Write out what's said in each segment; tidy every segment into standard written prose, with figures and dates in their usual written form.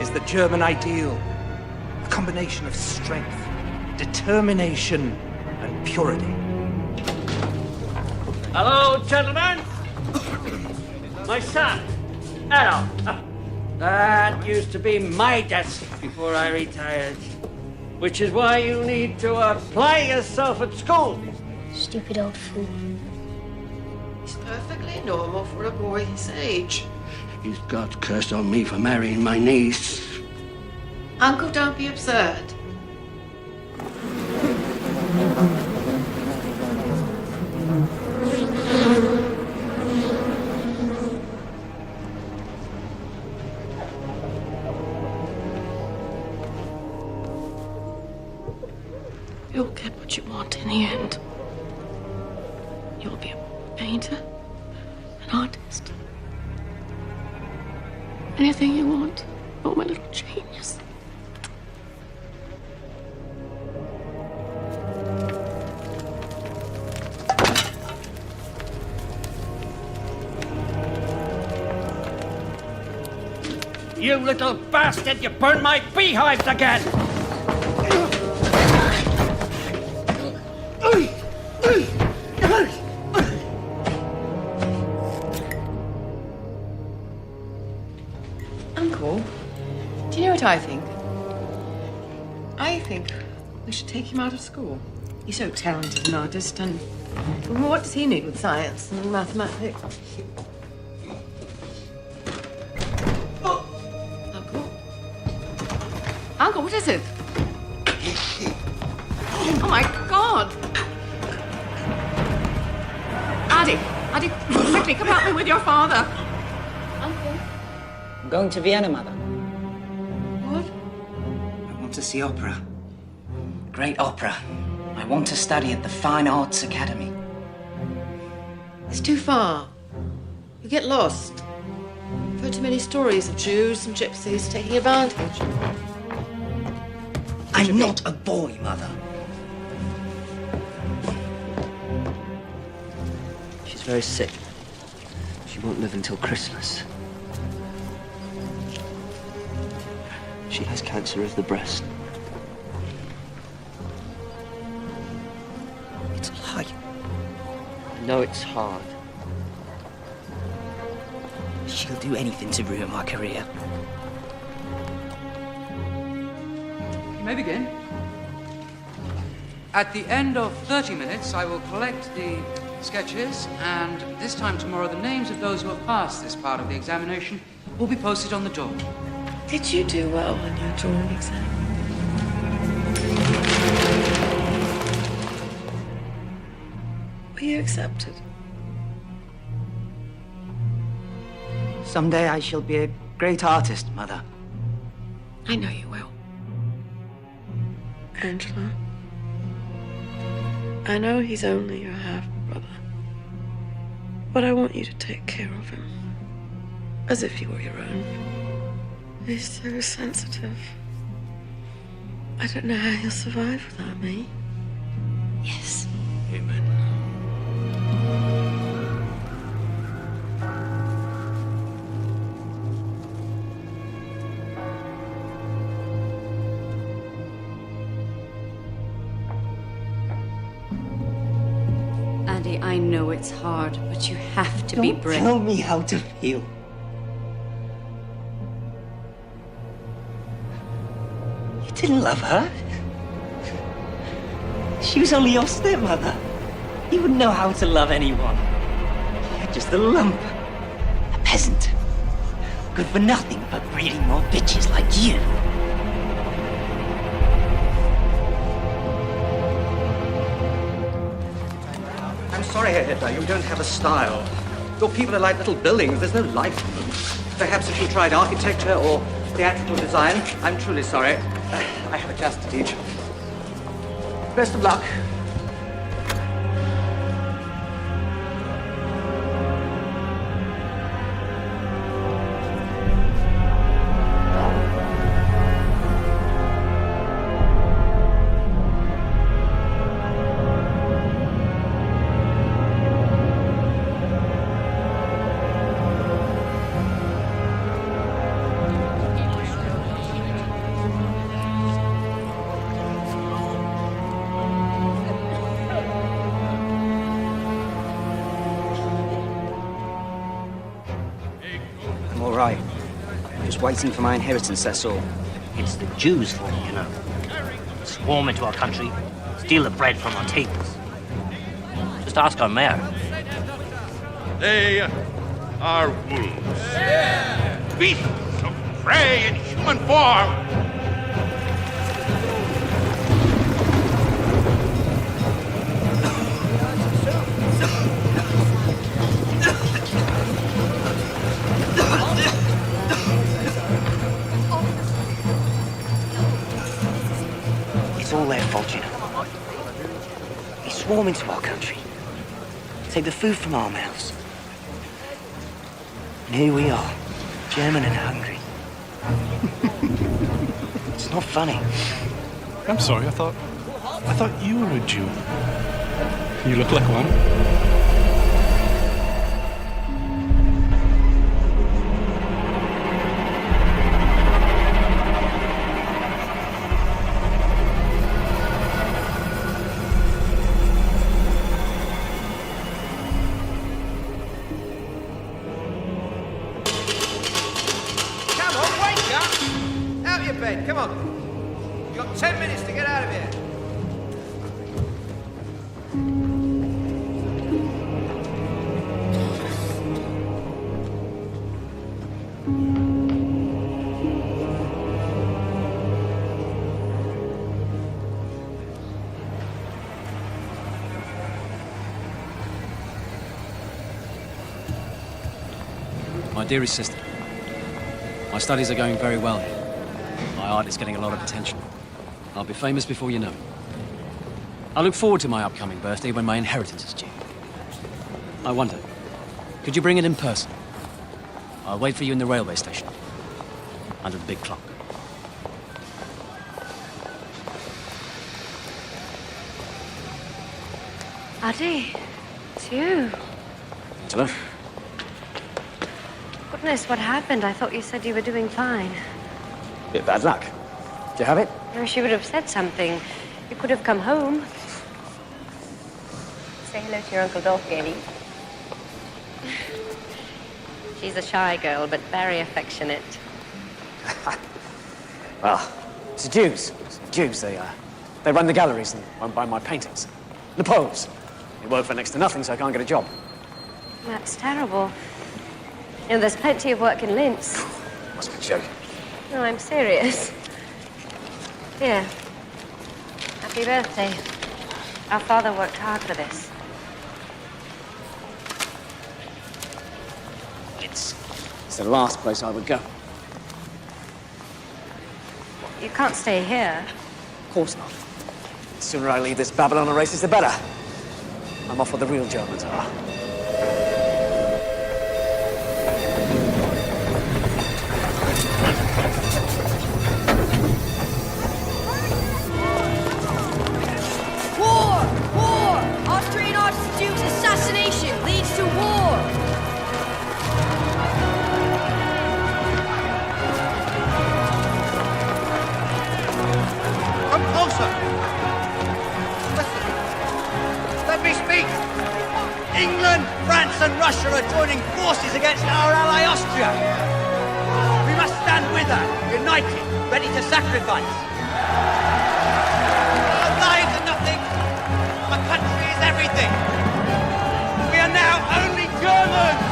is the German ideal. A combination of strength, determination, and purity. Hello, gentlemen. My son, Adolf. That used to be my desk before I retired. Which is why you need to apply yourself at school. Stupid old fool. It's perfectly normal for a boy his age. He's got cursed on me for marrying my niece. Uncle, don't be absurd. You'll get what you want in the end. You'll be a painter, an artist. Anything you want. Oh, my little genius. You little bastard, you burned my beehives again! Uncle, do you know what I think? I think we should take him out of school. He's so talented an artist, and what does he need with science and mathematics? Uncle? Uncle, what is it? Oh my God! Addy, quickly, come help me with your father. Uncle? I'm going to Vienna, Mother. What? I want to see opera. Great opera. I want to study at the Fine Arts Academy. It's too far. You get lost. I've heard too many stories of Jews and gypsies taking advantage. I'm not a boy, Mother. She's very sick. She won't live until Christmas. She has cancer of the breast. It's a lie. I know it's hard. She'll do anything to ruin my career. You may begin. At the end of 30 minutes, I will collect the sketches, and this time tomorrow, the names of those who have passed this part of the examination will be posted on the door. Did you do well on your drawing exam? Were you accepted? Someday I shall be a great artist, Mother. I know you will. Angela, I know he's only your half-brother, but I want you to take care of him as if he were your own. He's so sensitive. I don't know how he'll survive without me. Yes. Amen. Andy, I know it's hard, but you have to be brave. Tell me how to feel. You didn't love her. She was only your stepmother. You wouldn't know how to love anyone. You're just a lump. A peasant. Good for nothing but breeding more bitches like you. I'm sorry, Herr Hitler, you don't have a style. Your people are like little buildings, there's no life in them. Perhaps if you tried architecture or theatrical design, I'm truly sorry. I have a class to teach. Best of luck. just waiting for my inheritance, that's all. It's the Jews for you, you know. Swarm into our country, steal the bread from our tables. Just ask our mayor. They are wolves. Beasts of prey in human form. It's all their fault, you know. They swarm into our country, take the food from our mouths. And here we are, German and hungry. It's not funny. I'm sorry, I thought you were a Jew. You look like one. Come on. You've got 10 minutes to get out of here. My dearest sister, my studies are going very well here. My art is getting a lot of attention. I'll be famous before you know it. I look forward to my upcoming birthday when my inheritance is due. I wonder, could you bring it in person? I'll wait for you in the railway station, under the big clock. Addy, it's you. Angela? Goodness, what happened? I thought you said you were doing fine. Bit bad luck. Do you have it? I wish you would have said something. You could have come home. Say hello to your Uncle Dolph, Gailey. She's a shy girl, but very affectionate. Well, it's the Jews. It's the Jews. They run the galleries and won't buy my paintings. The Poles. They work for next to nothing, so I can't get a job. That's terrible. You know, there's plenty of work in Linz. Must be joking. No, I'm serious. Here. Happy birthday. Our father worked hard for this. It's the last place I would go. You can't stay here. Of course not. The sooner I leave this Babylon races, the better. I'm off where the real Germans are. Austrian Archduke's assassination leads to war! Come closer! Listen. Let me speak! England, France and Russia are joining forces against our ally Austria. We must stand with her, united, ready to sacrifice. Our lives are nothing. Our country is everything. We are now only Germans.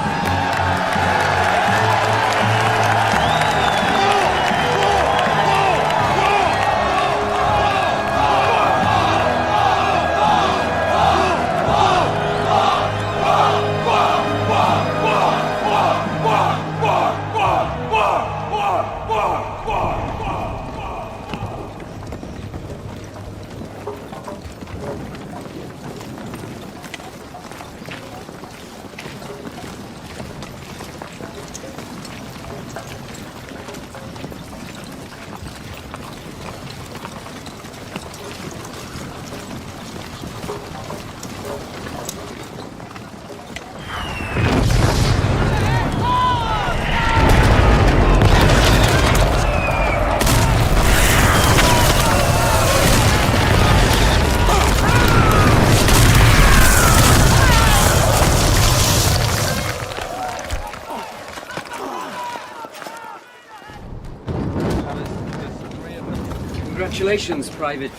Congratulations, Private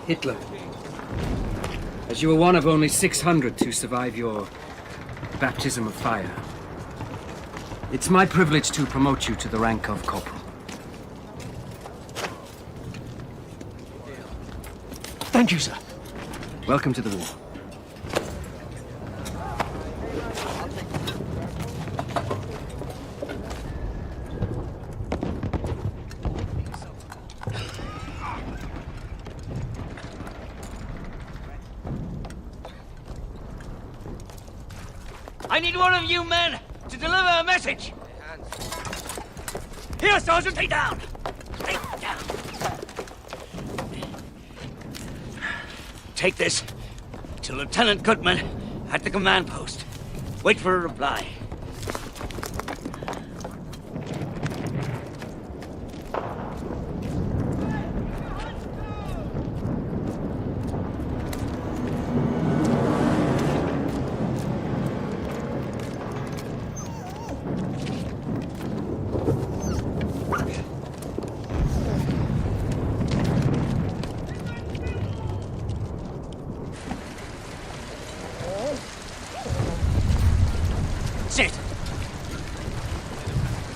Hitler. As you were one of only 600 to survive your baptism of fire. It's my privilege to promote you to the rank of corporal. Thank you, sir. Welcome to the war. I need one of you men to deliver a message. Here, Sergeant, lay down. Lay down. Take this to Lieutenant Goodman at the command post. Wait for a reply. Sit!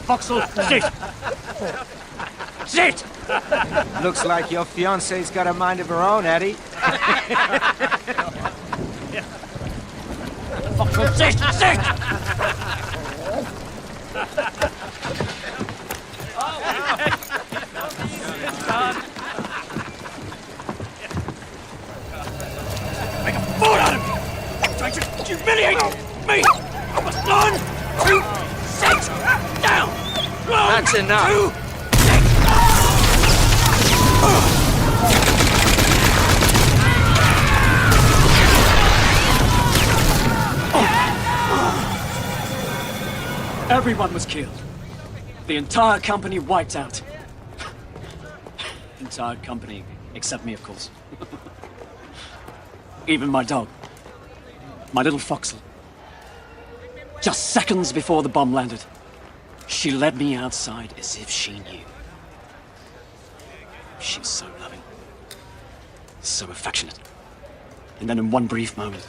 Foxhole, sit! Sit! Looks like your fiance's got a mind of her own, Eddie. Foxhole, sit! Sit! Make a fool out of me! Trying to humiliate me! 1, 2, 6, down! 1, That's enough. 2, 6! Everyone was killed. The entire company wiped out. Entire company, except me, of course. Even my dog. My little Foxhole. Just seconds before the bomb landed, she led me outside as if she knew. She was so loving, so affectionate. And then in one brief moment,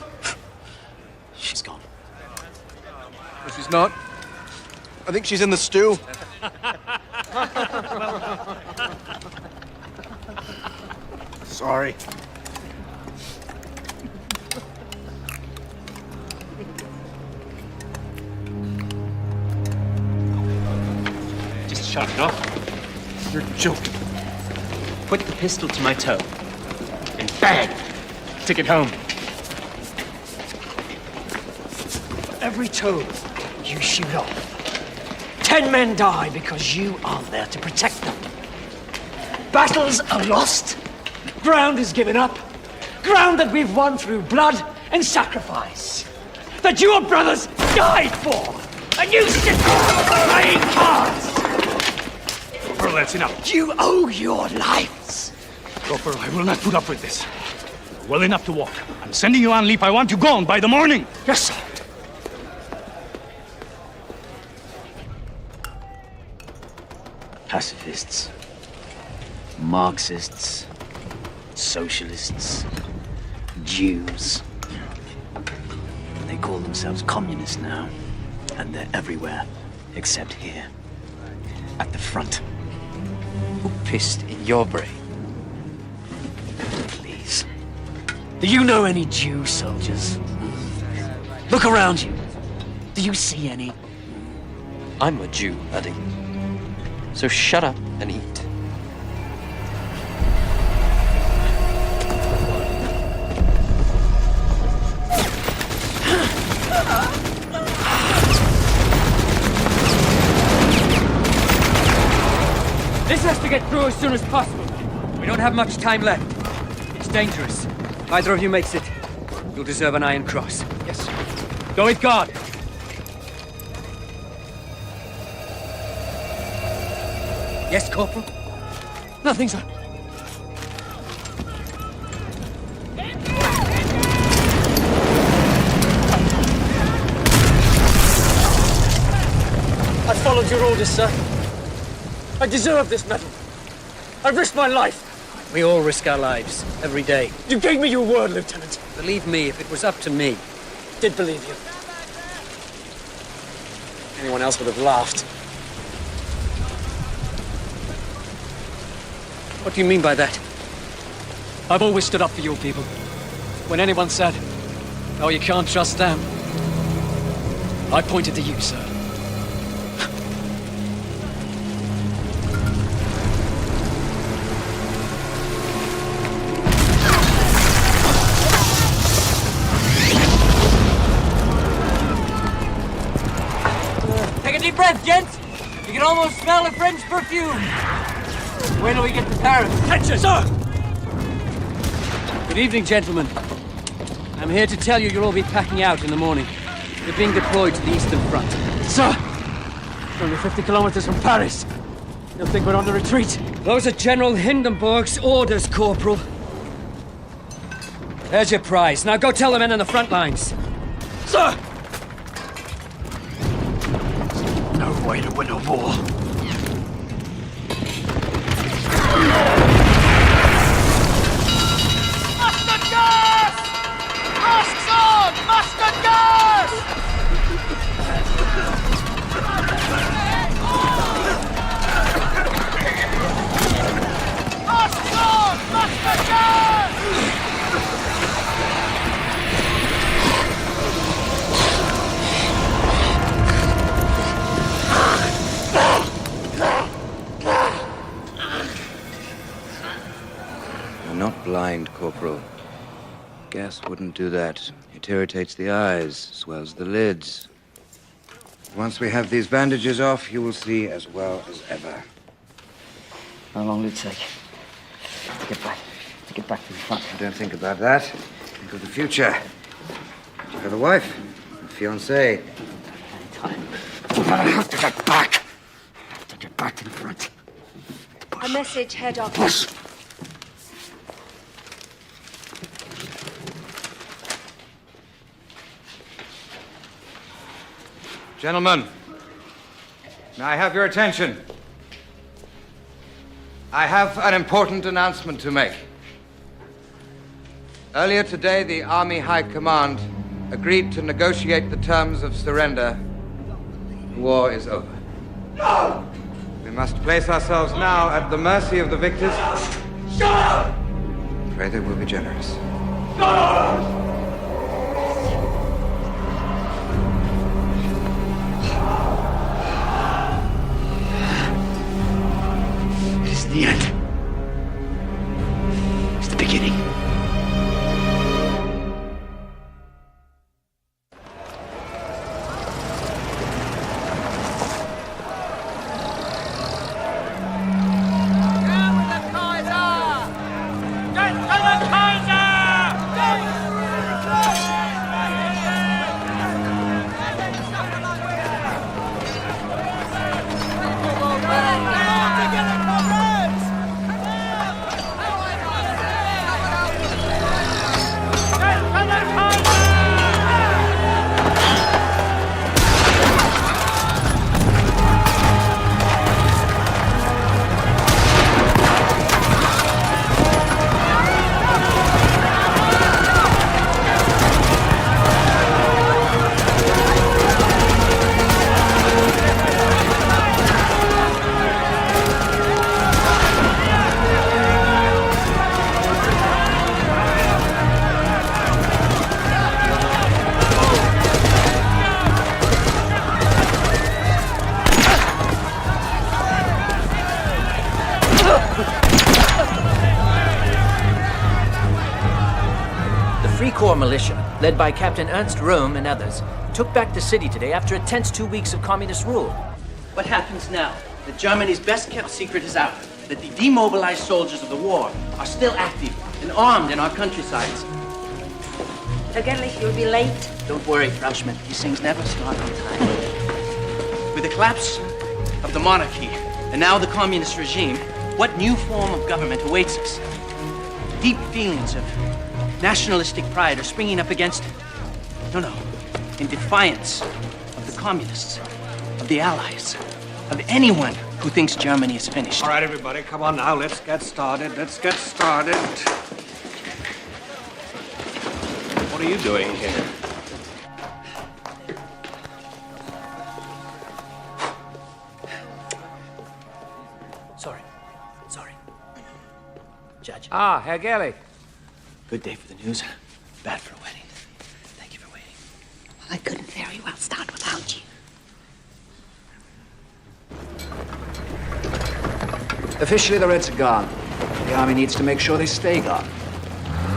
she's gone. No, she's not. I think she's in the stew. Sorry. Just shut it off. You're joking. Put the pistol to my toe. And bang! Take it home. Every toe you shoot off, 10 men die because you aren't there to protect them. Battles are lost. Ground is given up. Ground that we've won through blood and sacrifice. That your brothers died for. And you sit playing cards. Corporal, that's enough. You owe your lives. Corporal, I will not put up with this. Well enough to walk. I'm sending you on leave. I want you gone by the morning. Yes, sir. Pacifists, Marxists, socialists, Jews. They call themselves communists now, and they're everywhere, except here, at the front. Who pissed in your brain? Please. Do you know any Jew soldiers? Look around you. Do you see any? I'm a Jew, Eddie. So shut up and eat. This has to get through as soon as possible. We don't have much time left. It's dangerous. If either of you makes it, you'll deserve an Iron Cross. Yes, sir. Go with God. Yes, Corporal? Nothing, sir. I followed your orders, sir. I deserve this medal. I risked my life. We all risk our lives every day. You gave me your word, Lieutenant. Believe me, if it was up to me. Did believe you. Anyone else would have laughed. What do you mean by that? I've always stood up for your people. When anyone said, "Oh, you can't trust them," I pointed to you, sir. Take a deep breath, gents. You can almost smell the French perfume. Wait till we get to Paris. Attention, sir! Good evening, gentlemen. I'm here to tell you you'll all be packing out in the morning. You're being deployed to the Eastern Front. Sir! We're only 50 kilometers from Paris. You'll think we're on the retreat. Those are General Hindenburg's orders, Corporal. There's your prize. Now go tell the men on the front lines. Sir! No way to win a war. Mustard gas! Masks on! Mustard gas! Masks on! Mustard gas! You're not blind, Corporal. Gas wouldn't do that. It irritates the eyes, swells the lids. Once we have these bandages off, you will see as well as ever. How long will it take to get back to the front? Don't think about that. Think of the future. You have a wife, a fiancée. I have to get back. I have to get back to the front. A message, Head Office. Push. Gentlemen, may I have your attention? I have an important announcement to make. Earlier today, the Army High Command agreed to negotiate the terms of surrender. The war is over. No! We must place ourselves now at the mercy of the victors. Shut up! Pray they will be generous. No! It is the end. It's the beginning. Corps militia, led by Captain Ernst Röhm and others, took back the city today after a tense 2 weeks of communist rule. What happens now? That Germany's best-kept secret is out. That the demobilized soldiers of the war are still active and armed in our countrysides. Vergellich, you'll be late. Don't worry, Frau Schmidt. These things never start on time. With the collapse of the monarchy and now the communist regime, what new form of government awaits us? Deep feelings of nationalistic pride are springing up against it. No. In defiance of the communists, of the Allies, of anyone who thinks Germany is finished. All right, everybody, come on now. Let's get started. What are you doing here? Sorry. Judge. Ah, Herr Gerlich. Good day for the news, bad for a wedding. Thank you for waiting. I couldn't very well start without you. Officially, the Reds are gone. The Army needs to make sure they stay gone.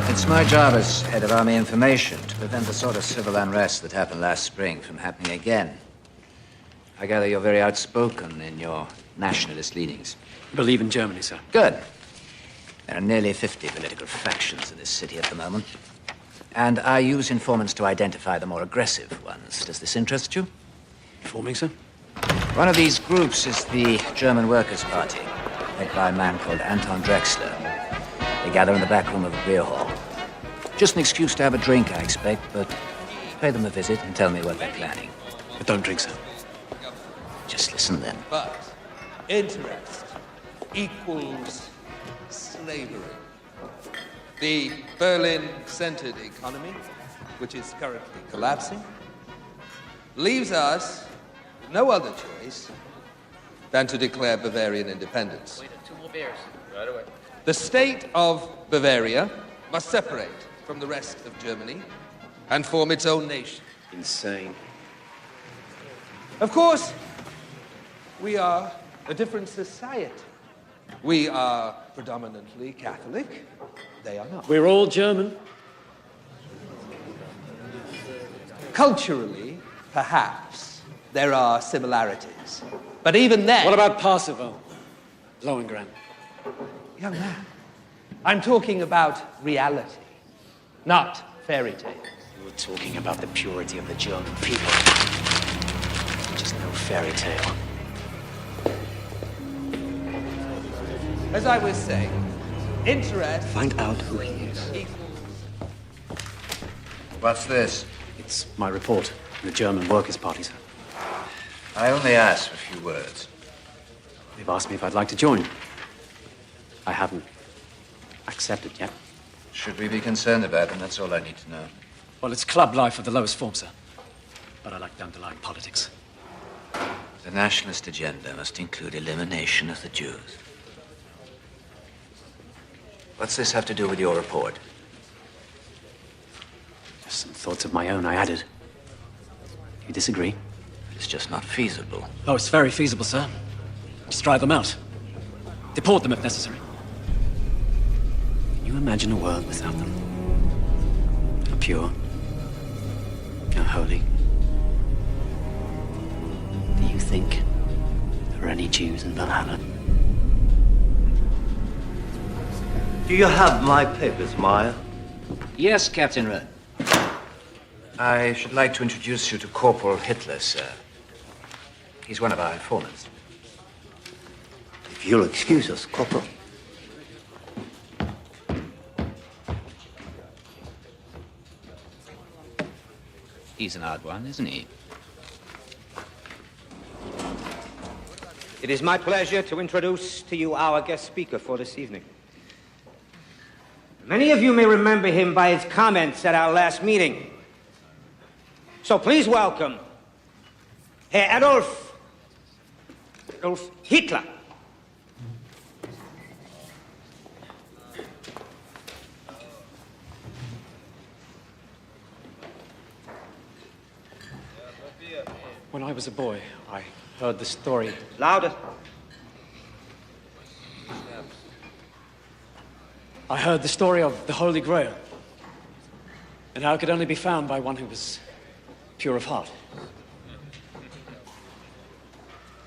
It's my job as head of Army information to prevent the sort of civil unrest that happened last spring from happening again. I gather you're very outspoken in your nationalist leanings. Believe in Germany, sir. Good. There are nearly 50 political factions in this city at the moment. And I use informants to identify the more aggressive ones. Does this interest you? Informing, sir? One of these groups is the German Workers' Party, led by a man called Anton Drexler. They gather in the back room of a beer hall. Just an excuse to have a drink, I expect, but pay them a visit and tell me what they're planning. But don't drink, sir. Just listen then. But interest equals slavery. The Berlin-centered economy, which is currently collapsing, leaves us with no other choice than to declare Bavarian independence. Wait, 2 more beers. Right away. The state of Bavaria must separate from the rest of Germany and form its own nation. Insane. Of course, we are a different society. We are predominantly Catholic. They are not. We're all German. Culturally, perhaps, there are similarities. But even then... What about Parsifal? Lohengrin? Young man, I'm talking about reality, not fairy tales. You're talking about the purity of the German people. Just no fairy tale. As I was saying, interest... Find out who he is. What's this? It's my report from the German Workers' Party, sir. I only asked for a few words. They've asked me if I'd like to join. I haven't accepted yet. Should we be concerned about them? That's all I need to know. Well, it's club life of the lowest form, sir. But I like the underlying politics. The nationalist agenda must include elimination of the Jews. What's this have to do with your report? Just some thoughts of my own I added. You disagree? It's just not feasible. Oh, it's very feasible, sir. Just drive them out. Deport them if necessary. Can you imagine a world without them? How pure, how holy. Do you think there are any Jews in Valhalla? Do you have my papers, Meyer? Yes, Captain Rudd. I should like to introduce you to Corporal Hitler, sir. He's one of our informants. If you'll excuse us, Corporal. He's an odd one, isn't he? It is my pleasure to introduce to you our guest speaker for this evening. Many of you may remember him by his comments at our last meeting. So please welcome Herr Adolf Hitler. When I was a boy, I heard the story. Louder. I heard the story of the Holy Grail, and how it could only be found by one who was pure of heart.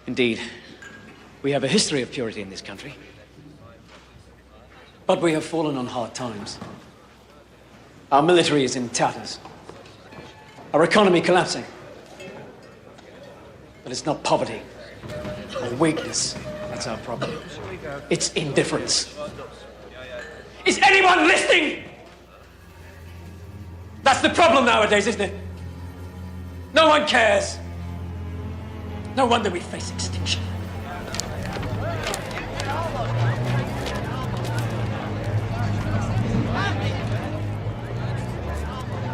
Indeed, we have a history of purity in this country, but we have fallen on hard times. Our military is in tatters, our economy collapsing. But it's not poverty or weakness that's our problem. It's indifference. Is anyone listening? That's the problem nowadays, isn't it? No one cares. No wonder we face extinction.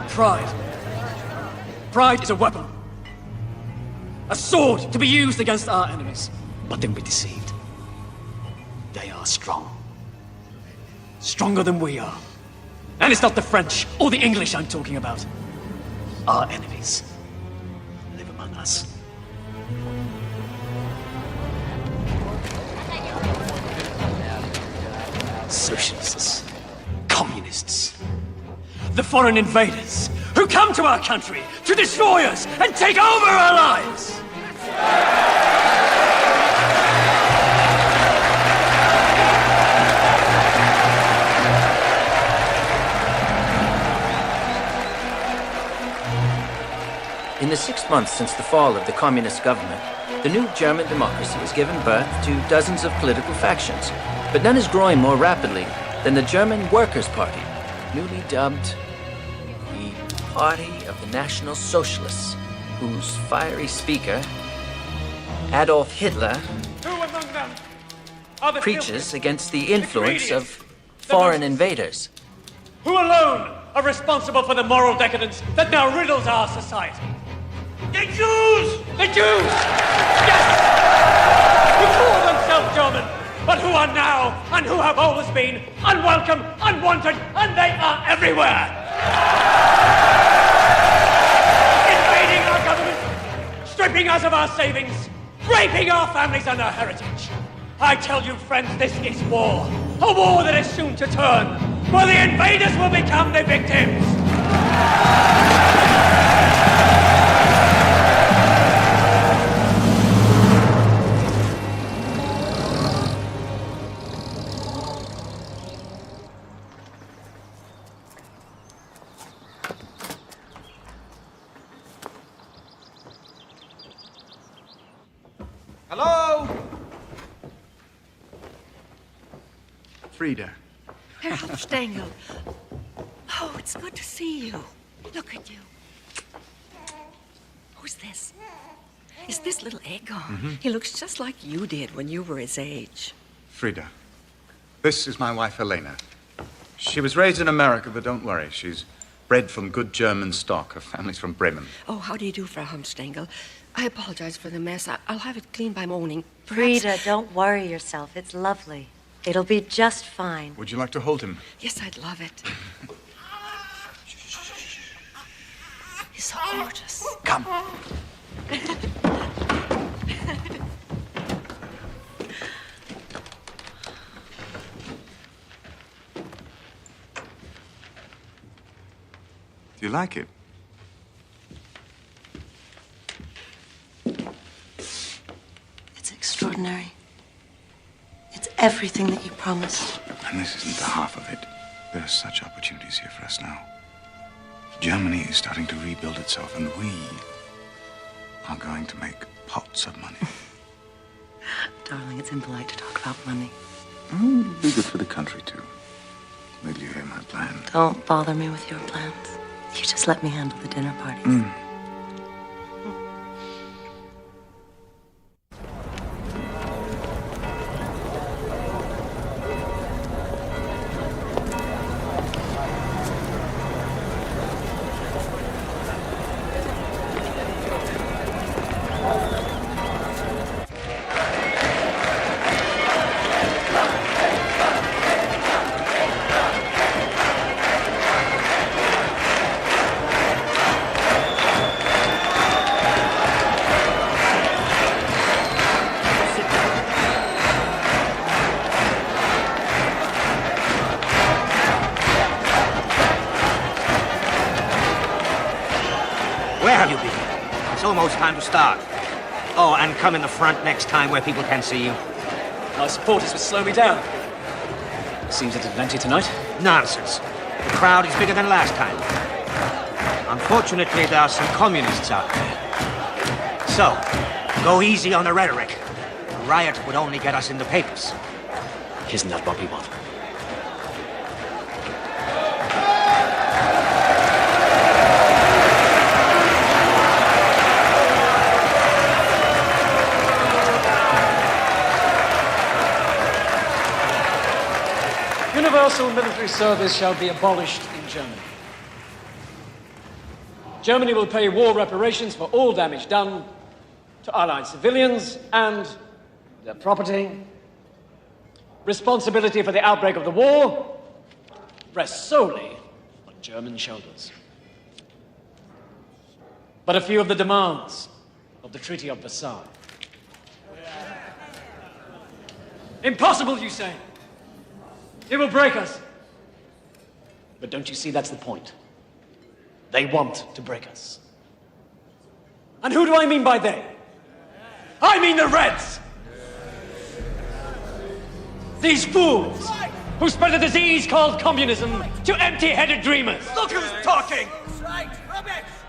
Pride. Pride is a weapon. A sword to be used against our enemies. But don't be deceived. They are strong. Stronger than we are. And it's not the French or the English I'm talking about. Our enemies live among us. Socialists, communists, the foreign invaders who come to our country to destroy us and take over our lives. In the 6 months since the fall of the communist government, the new German democracy has given birth to dozens of political factions, but none is growing more rapidly than the German Workers' Party, newly dubbed the Party of the National Socialists, whose fiery speaker, Adolf Hitler, preaches against the influence of foreign invaders. Who alone are responsible for the moral decadence that now riddles our society? The Jews! The Jews! Yes! Who call themselves German, but who are now, and who have always been, unwelcome, unwanted, and they are everywhere! Invading our government, stripping us of our savings, raping our families and our heritage. I tell you, friends, this is war. A war that is soon to turn, where the invaders will become the victims. Hello? Frida. Herr Hofstengel. Oh, it's good to see you. Look at you. Who's this? Is this little Egon? He looks just like you did when you were his age. Frida. This is my wife, Helena. She was raised in America, but don't worry. She's bred from good German stock. Her family's from Bremen. Oh, how do you do, Frau Hofstengel? I apologize for the mess. I'll have it cleaned by morning. Frida, don't worry yourself. It's lovely. It'll be just fine. Would you like to hold him? Yes, I'd love it. He's so gorgeous. Come. Do you like it? It's extraordinary. It's everything that you promised. And this isn't the half of it. There are such opportunities here for us now. Germany is starting to rebuild itself, and we are going to make pots of money. Darling, it's impolite to talk about money. It'd be good for the country, too. Will you hear my plan? Don't bother me with your plans. You just let me handle the dinner parties. Where have you been? It's almost time to start. Oh, and come in the front next time where people can see you. My supporters would slow me down. Seems it didn't empty tonight. Nonsense. The crowd is bigger than last time. Unfortunately, there are some communists out there. So, go easy on the rhetoric. A riot would only get us in the papers. Isn't that what we want? universal military service shall be abolished in Germany. Germany will pay war reparations for all damage done to Allied civilians and their property. Responsibility for the outbreak of the war rests solely on German shoulders. But a few of the demands of the Treaty of Versailles. Impossible, you say? It will break us. But don't you see that's the point? They want to break us. And who do I mean by they? I mean the Reds! These fools who spread a disease called communism to empty-headed dreamers. Look who's talking!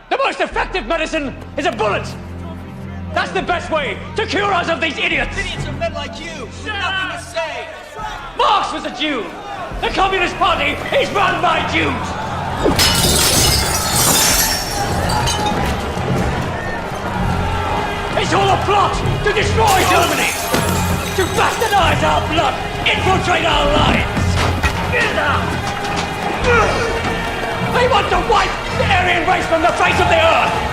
The most effective medicine is a bullet! That's the best way to cure us of these idiots! Idiots are men like you! Nothing to say! Marx was a Jew! The Communist Party is run by Jews! It's all a plot to destroy Germany! To bastardize our blood! Infiltrate our lives! They want to wipe the Aryan race from the face of the earth!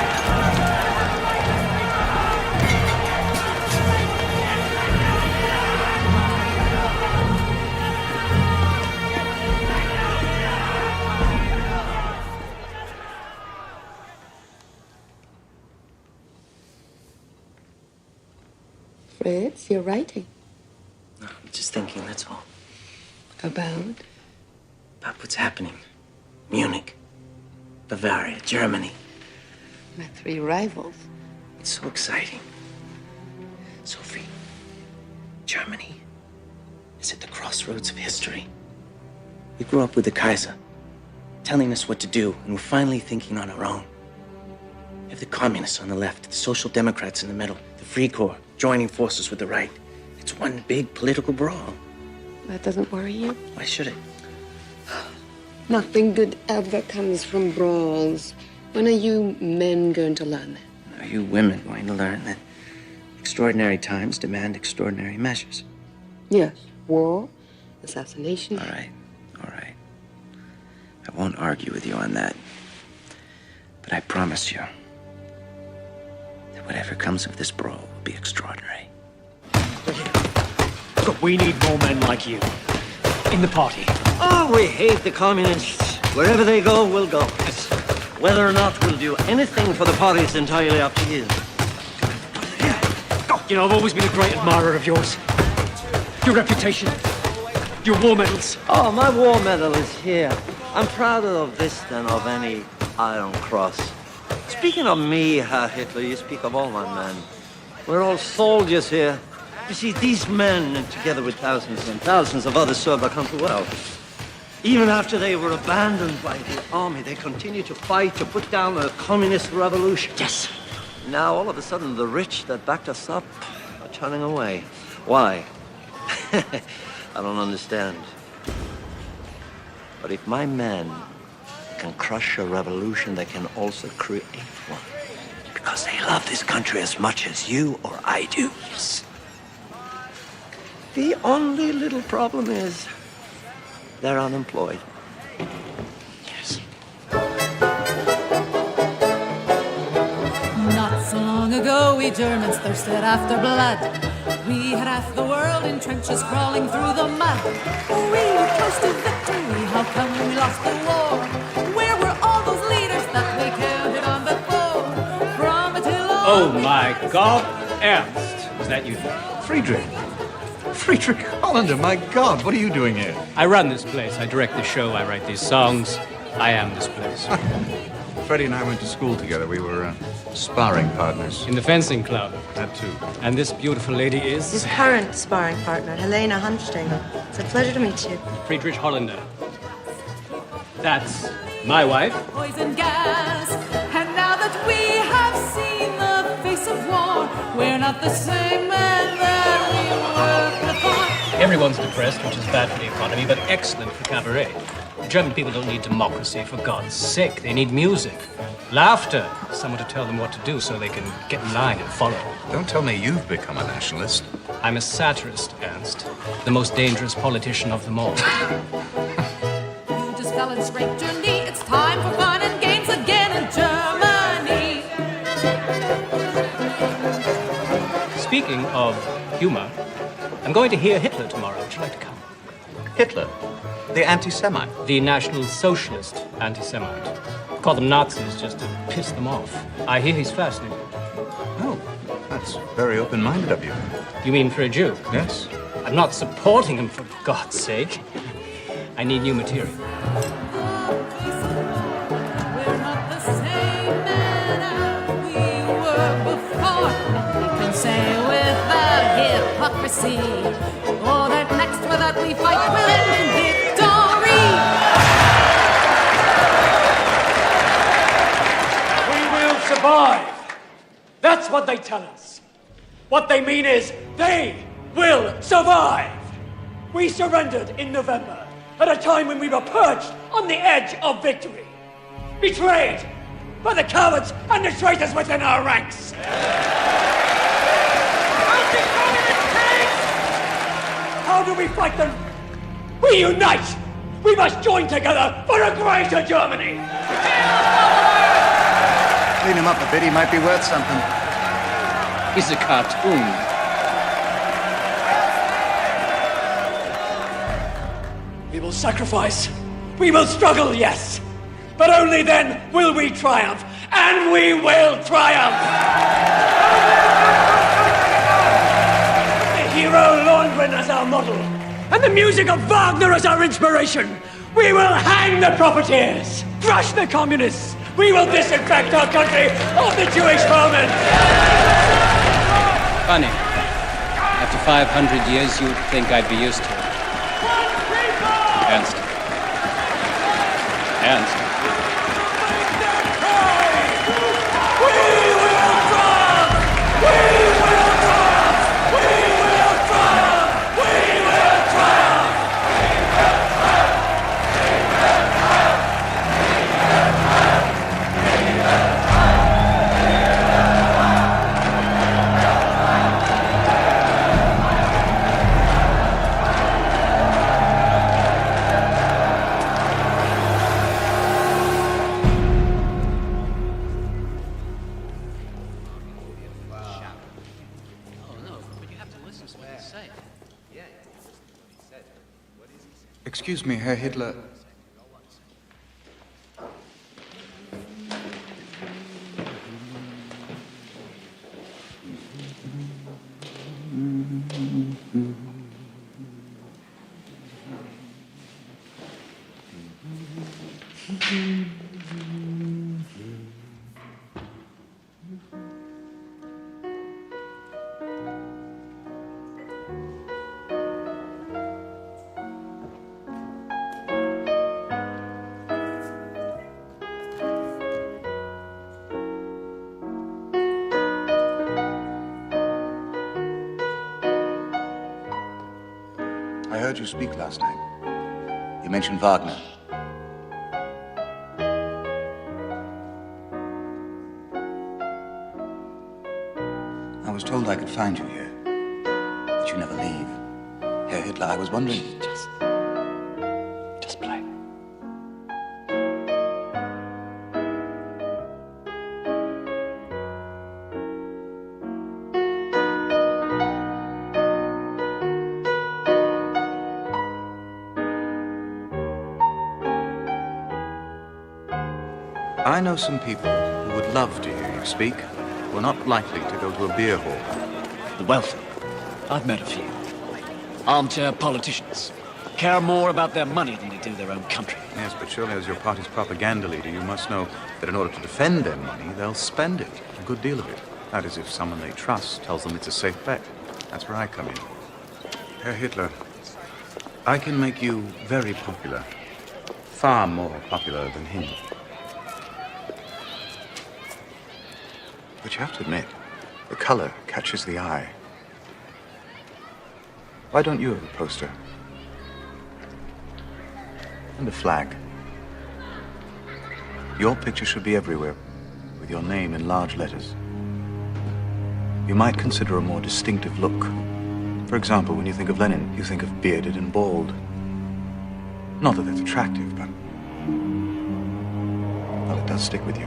Fritz, you're writing. No, I'm just thinking, that's all. About? About what's happening. Munich, Bavaria, Germany. My 3 rivals. It's so exciting. Sophie, Germany is at the crossroads of history. We grew up with the Kaiser, telling us what to do, and we're finally thinking on our own. You have the communists on the left, the social democrats in the middle, the Free Corps joining forces with the right. It's one big political brawl. That doesn't worry you? Why should it? Nothing good ever comes from brawls. When are you men going to learn that? Are you women going to learn that extraordinary times demand extraordinary measures? Yes. War, assassination. All right, all right. I won't argue with you on that. But I promise you that whatever comes of this brawl will be extraordinary. Look, we need more men like you. In the party. Oh, we hate the communists. Wherever they go, we'll go. Whether or not we'll do anything for the party is entirely up to you. You know, I've always been a great admirer of yours. Your reputation. Your war medals. Oh, my war medal is here. I'm prouder of this than of any Iron Cross. Speaking of me, Herr Hitler, you speak of all my men. We're all soldiers here. You see, these men, together with thousands and thousands of others, served our country well. Even after they were abandoned by the army, they continued to fight to put down a communist revolution. Yes. Now, all of a sudden, the rich that backed us up are turning away. Why? I don't understand. But if my men can crush a revolution, they can also create one. Because they love this country as much as you or I do. Yes. The only little problem is they're unemployed. Yes. Not so long ago, we Germans thirsted after blood. We had half the world in trenches crawling through the mud. We were close to victory. How come we lost the war? Where were all those leaders that we counted on before? From Attila. Oh my God, Ernst. Is that you? Friedrich. Friedrich Hollander, my God, what are you doing here? I run this place. I direct the show. I write these songs. I am this place. Freddie and I went to school together. We were sparring partners. In the fencing club. That too. And this beautiful lady is? His current sparring partner, Helena Hansteiner. It's a pleasure to meet you. Friedrich Hollander. That's my wife. Poison gas. And now that we have seen the face of war, we're not the same men that we were before. Everyone's depressed, which is bad for the economy, but excellent for cabaret. German people don't need democracy, for God's sake. They need music, laughter, someone to tell them what to do so they can get in line and follow. Don't tell me you've become a nationalist. I'm a satirist, Ernst. The most dangerous politician of them all. swell and scrape your knee. It's time for fun and games again in Germany. Speaking of humor, I'm going to hear Hitler tomorrow. Would you like to come? Hitler? The anti-Semite? The National Socialist anti-Semite. Call them Nazis just to piss them off. I hear he's fascinating. Oh, that's very open-minded of you. You mean for a Jew? Yes. I'm not supporting him, for God's sake. I need new material. We're not the same men as we were before. We can say without hypocrisy, or that next without we fight will end in victory. We will survive. That's what they tell us. What they mean is they will survive. We surrendered in November at a time when we were perched on the edge of victory. Betrayed by the cowards and the traitors within our ranks. How do we fight them? We unite. We must join together for a greater Germany. Clean him up a bit, he might be worth something. He's a cartoon. We will sacrifice. We will struggle, yes. But only then will we triumph. And we will triumph. The hero Lohengrin as our model. And the music of Wagner as our inspiration. We will hang the profiteers. Crush the communists. We will disinfect our country of the Jewish vermin. Funny. After 500 years, you'd think I'd be used to it. Ernst. Ernst. Excuse me, Herr Hitler. I heard you speak last night. You mentioned Wagner. I was told I could find you here, that you never leave. Herr Hitler, I was wondering... Just play. I know some people who would love to hear you speak, who are not likely to go to a beer hall. The wealthy. I've met a few. Armchair politicians. Care more about their money than they do their own country. Yes, but surely as your party's propaganda leader, you must know that in order to defend their money, they'll spend it. A good deal of it. That is, if someone they trust tells them it's a safe bet. That's where I come in. Herr Hitler, I can make you very popular. Far more popular than him. But you have to admit, the color catches the eye. Why don't you have a poster? And a flag. Your picture should be everywhere, with your name in large letters. You might consider a more distinctive look. For example, when you think of Lenin, you think of bearded and bald. Not that that's attractive, but does stick with you.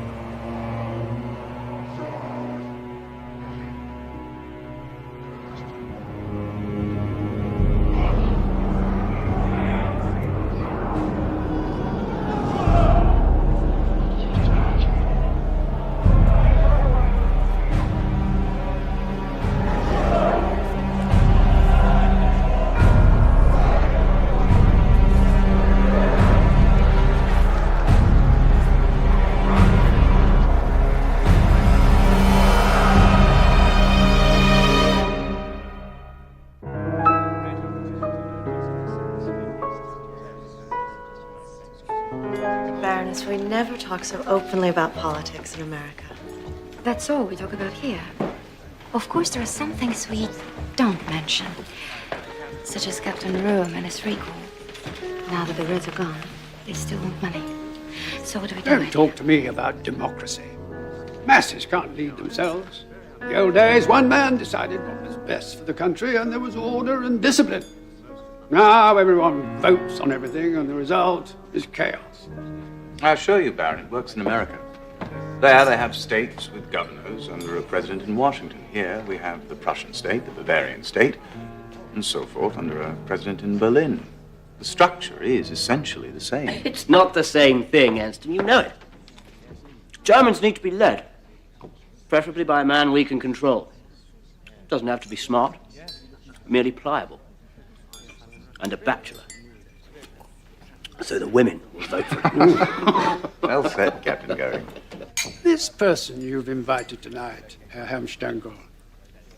Baroness, we never talk so openly about politics in America. That's all we talk about here. Of course, there are some things we don't mention, such as Captain Rome and his recall. Now that the Reds are gone, they still want money. So what do we do? Don't talk to me about democracy. Masses can't lead themselves. In the old days, one man decided what was best for the country, and there was order and discipline. Now everyone votes on everything, and the result is chaos. I assure you, Baron, it works in America. There they have states with governors under a president in Washington. Here we have the Prussian state, the Bavarian state, and so forth under a president in Berlin. The structure is essentially the same. It's not the same thing, Anston. You know it. Germans need to be led, preferably by a man we can control. Doesn't have to be smart, merely pliable, and a bachelor. So the women will vote for him. Well said, Captain Goering. This person you've invited tonight, Herr Helmstengel,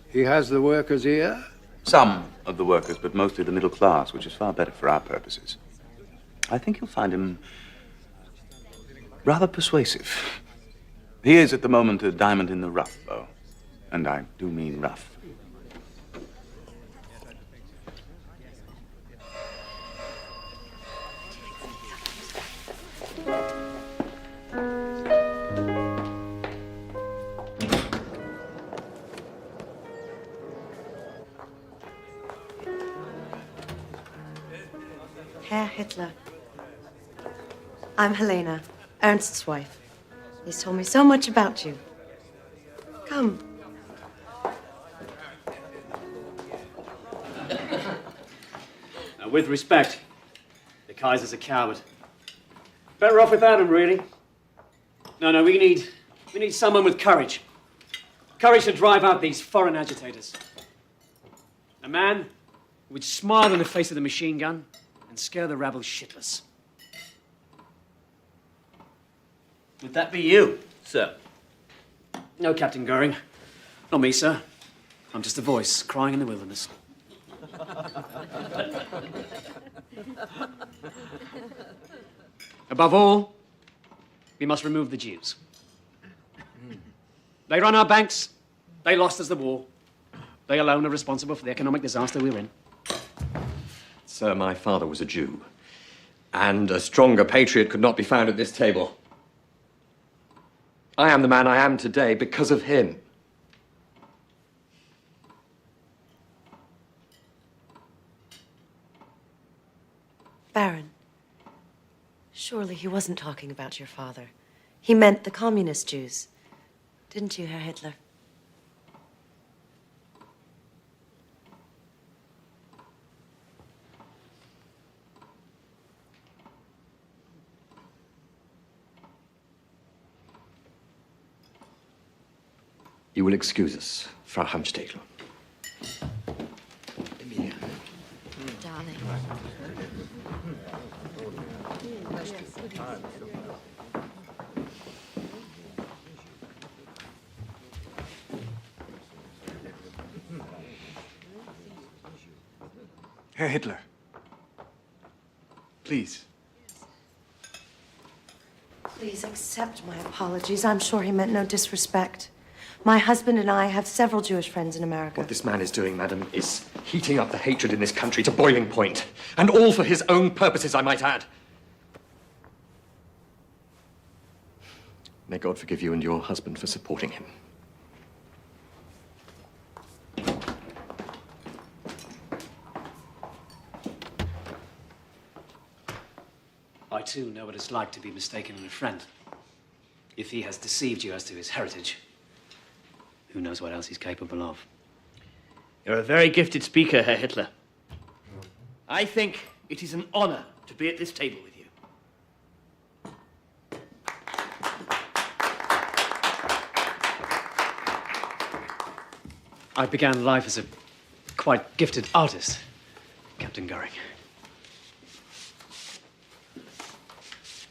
he has the workers' ear? Some of the workers, but mostly the middle class, which is far better for our purposes. I think you'll find him rather persuasive. He is, at the moment, a diamond in the rough, though. And I do mean rough. Herr Hitler. I'm Helena, Ernst's wife. He's told me so much about you. Come. Now, with respect, the Kaiser's a coward. Better off without him, really. No, we need someone with courage. Courage to drive out these foreign agitators. A man who would smile in the face of the machine gun and scare the rabble shitless. Would that be you, sir? No, Captain Goering. Not me, sir. I'm just a voice crying in the wilderness. Above all, we must remove the Jews. They run our banks. They lost us the war. They alone are responsible for the economic disaster we're in. Sir, my father was a Jew, and a stronger patriot could not be found at this table. I am the man I am today because of him. Baron, surely he wasn't talking about your father. He meant the communist Jews. Didn't you, Herr Hitler? You will excuse us, Frau Helmstengel. Darling. Herr Hitler, please. Please accept my apologies. I'm sure he meant no disrespect. My husband and I have several Jewish friends in America. What this man is doing, madam, is heating up the hatred in this country to boiling point. And all for his own purposes, I might add. May God forgive you and your husband for supporting him. I, too, know what it's like to be mistaken in a friend. If he has deceived you as to his heritage, who knows what else he's capable of? You're a very gifted speaker, Herr Hitler. I think it is an honor to be at this table with you. I began life as a quite gifted artist, Captain Goering.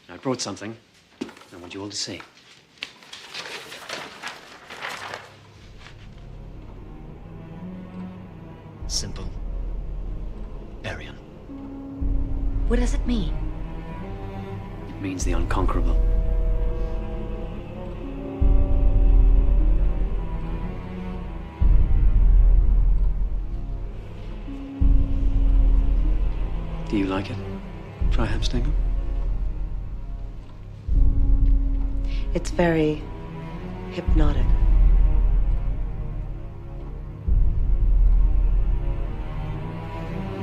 I brought something I want you all to see. Simple. Aryan. What does it mean? It means the unconquerable. Do you like it, Freiheim-Stengel? It's very hypnotic.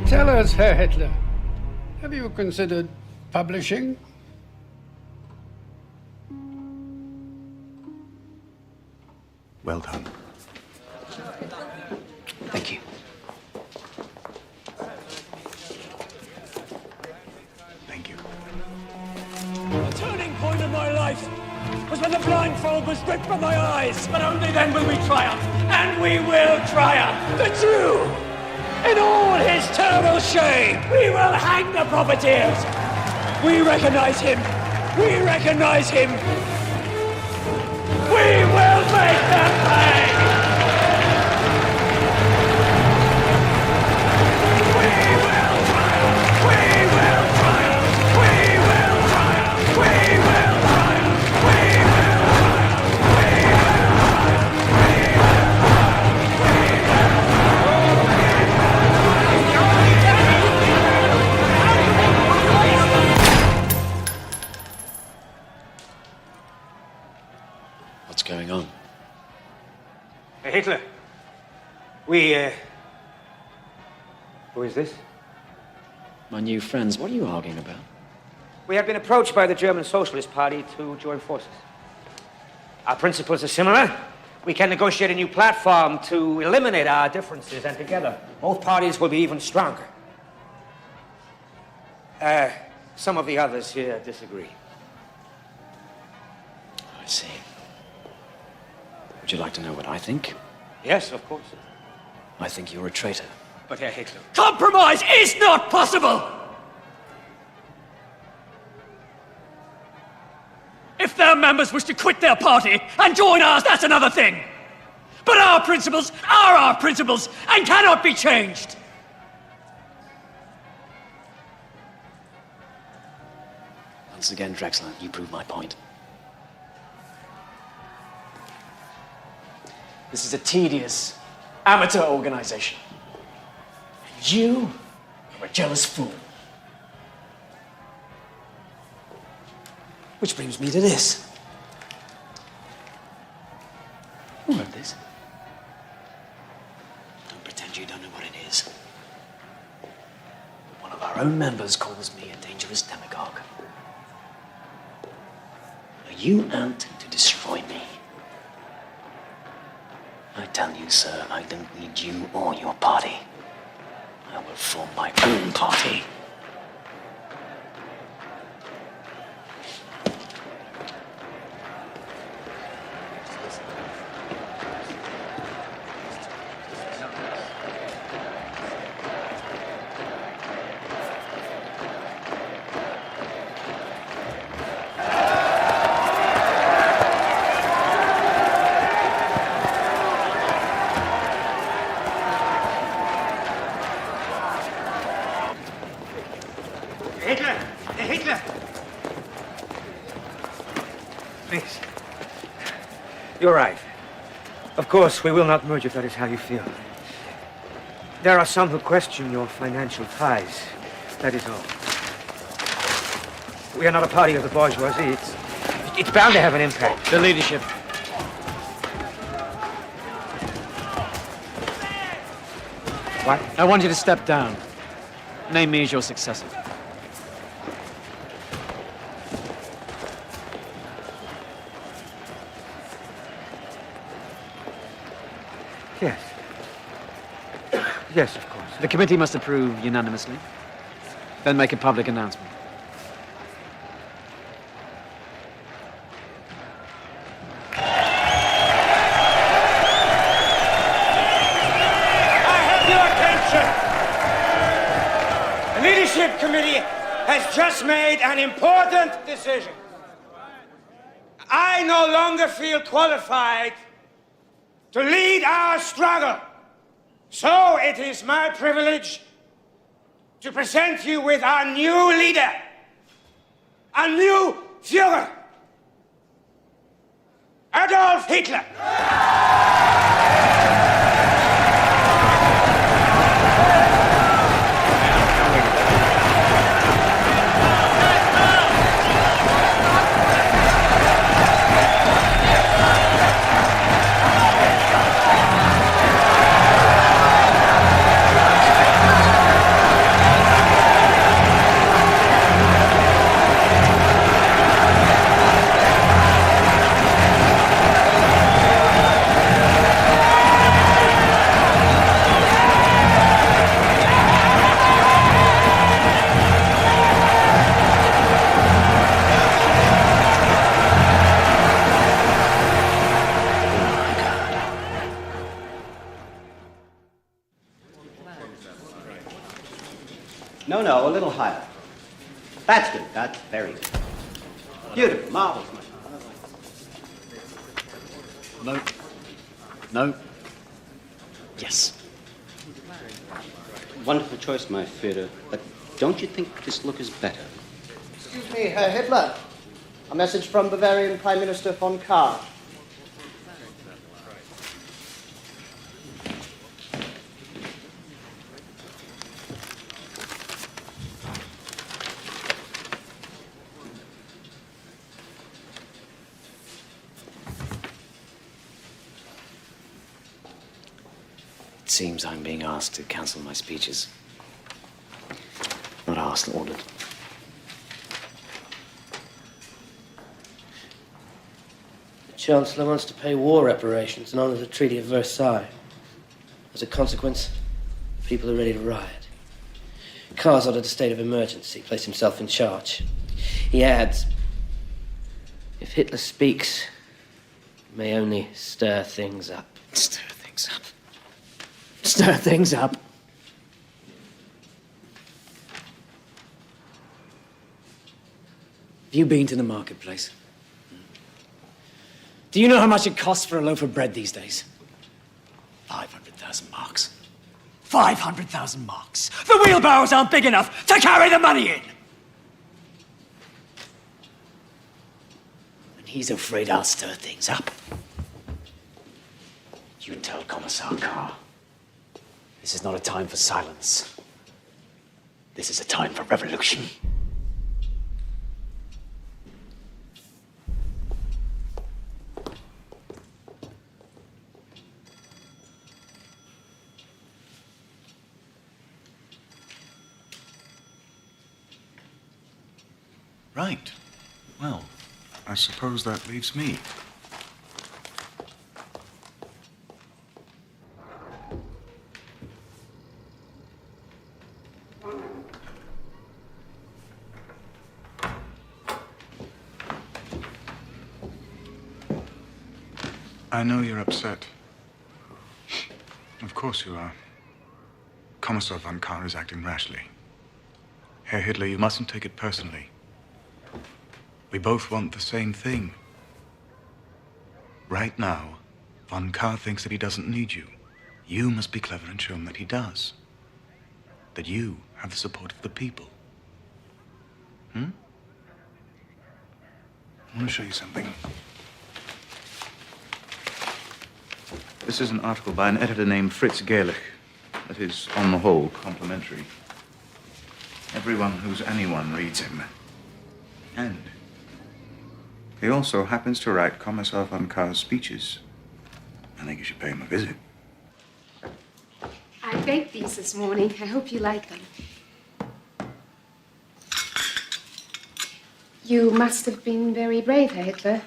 Tell us, Herr Hitler, have you considered publishing? Well done. Thank you. Thank you. The turning point of my life was when the blindfold was ripped from my eyes. But only then will we triumph, and we will triumph. The Jew, in all his terrible shame, we will hang the profiteers. We recognize him. We recognize him. We will make them pay. We will triumph. We will triumph. We will triumph. We will triumph. We will triumph. We What's going on? Hey, Hitler. Who is this? My new friends, what are you arguing about? We have been approached by the German Socialist Party to join forces. Our principles are similar. We can negotiate a new platform to eliminate our differences, and together, both parties will be even stronger. Some of the others here disagree. I see. Would you like to know what I think? Yes, of course. I think you're a traitor. But Herr Hitler... Compromise is not possible! If their members wish to quit their party and join ours, that's another thing. But our principles are our principles and cannot be changed. Once again, Drexler, you prove my point. This is a tedious, amateur organization. And you are a jealous fool. Which brings me to this. Who wrote this? Don't pretend you don't know what it is. One of our own members calls me a dangerous demagogue. Are you out to destroy me? I tell you, sir, I don't need you or your party. I will form my own party. Hitler! Please. You're right. Of course, we will not merge if that is how you feel. There are some who question your financial ties. That is all. We are not a party of the bourgeoisie. It's bound to have an impact. The leadership. What? I want you to step down. Name me as your successor. Yes. Yes, of course. The committee must approve unanimously, then make a public announcement. The Leadership Committee has just made an important decision. I no longer feel qualified to lead our struggle. So it is my privilege to present you with our new leader, our new Führer, Adolf Hitler. No, a little higher. That's good. That's very good. Beautiful. Marvelous. No. No. Yes. Wonderful choice, my Führer. But don't you think this look is better? Excuse me, Herr Hitler. A message from Bavarian Prime Minister von Kahr. It seems I'm being asked to cancel my speeches. Not asked, ordered. The Chancellor wants to pay war reparations in honor of the Treaty of Versailles. As a consequence, people are ready to riot. Kahr's ordered a state of emergency, placed himself in charge. He adds, if Hitler speaks, it may only stir things up. Stir things up. Stir things up. Have you been to the marketplace? Do you know how much it costs for a loaf of bread these days? 500,000 marks. 500,000 marks. The wheelbarrows aren't big enough to carry the money in. And he's afraid I'll stir things up. You tell Commissar Kahr, this is not a time for silence. This is a time for revolution. Right. Well, I suppose that leaves me. I know you're upset. Of course you are. Commissar von Kahr is acting rashly. Herr Hitler, you mustn't take it personally. We both want the same thing. Right now, von Kahr thinks that he doesn't need you. You must be clever and show him that he does. That you have the support of the people. I want to show you something. This is an article by an editor named Fritz Gerlich that is, on the whole, complimentary. Everyone who's anyone reads him. And he also happens to write Commissar von Kahr's speeches. I think you should pay him a visit. I baked these this morning. I hope you like them. You must have been very brave, Herr Hitler.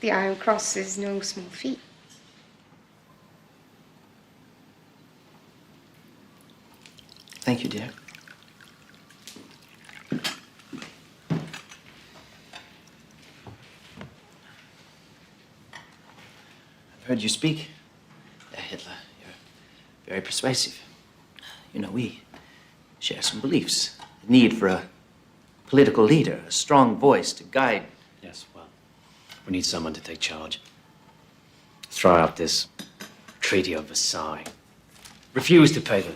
The Iron Cross is no small feat. Thank you, dear. I've heard you speak, Herr Hitler. You're very persuasive. You know, we share some beliefs. The need for a political leader, a strong voice to guide. Yes, well, we need someone to take charge. Throw out this Treaty of Versailles. Refuse to pay the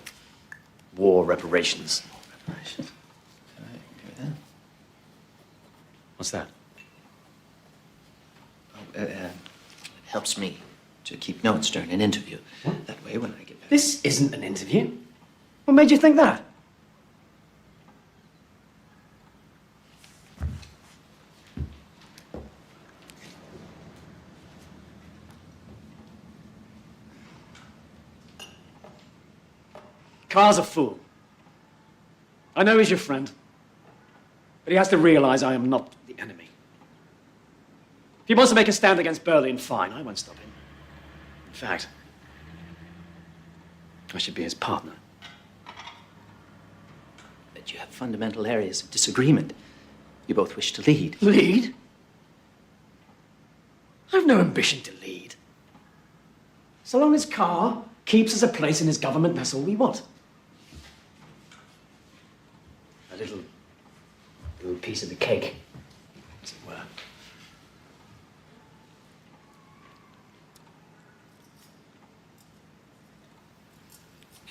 war reparations. Reparations? All right, okay with that. What's that? Oh, it helps me to keep notes during an interview. That way, when I get back... This isn't an interview. What made you think that? Carr's a fool. I know he's your friend, but he has to realize I am not the enemy. If he wants to make a stand against Berlin, fine, I won't stop him. In fact, I should be his partner. But you have fundamental areas of disagreement. You both wish to lead. Lead? I've no ambition to lead. So long as Carr keeps us a place in his government, that's all we want. A little piece of the cake, as it were.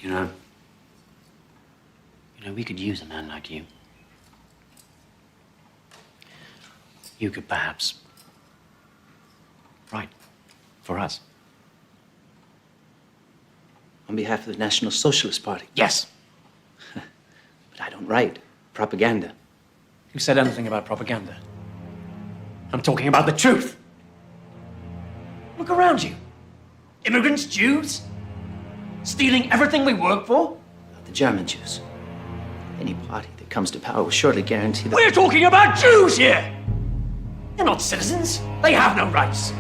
You know, we could use a man like you. You could perhaps write for us. On behalf of the National Socialist Party. Yes. But I don't write propaganda. Who said anything about propaganda? I'm talking about the truth. Look around you. Immigrants, Jews, stealing everything we work for. The German Jews. Any party that comes to power will surely guarantee that... We're talking about Jews here! They're not citizens. They have no rights.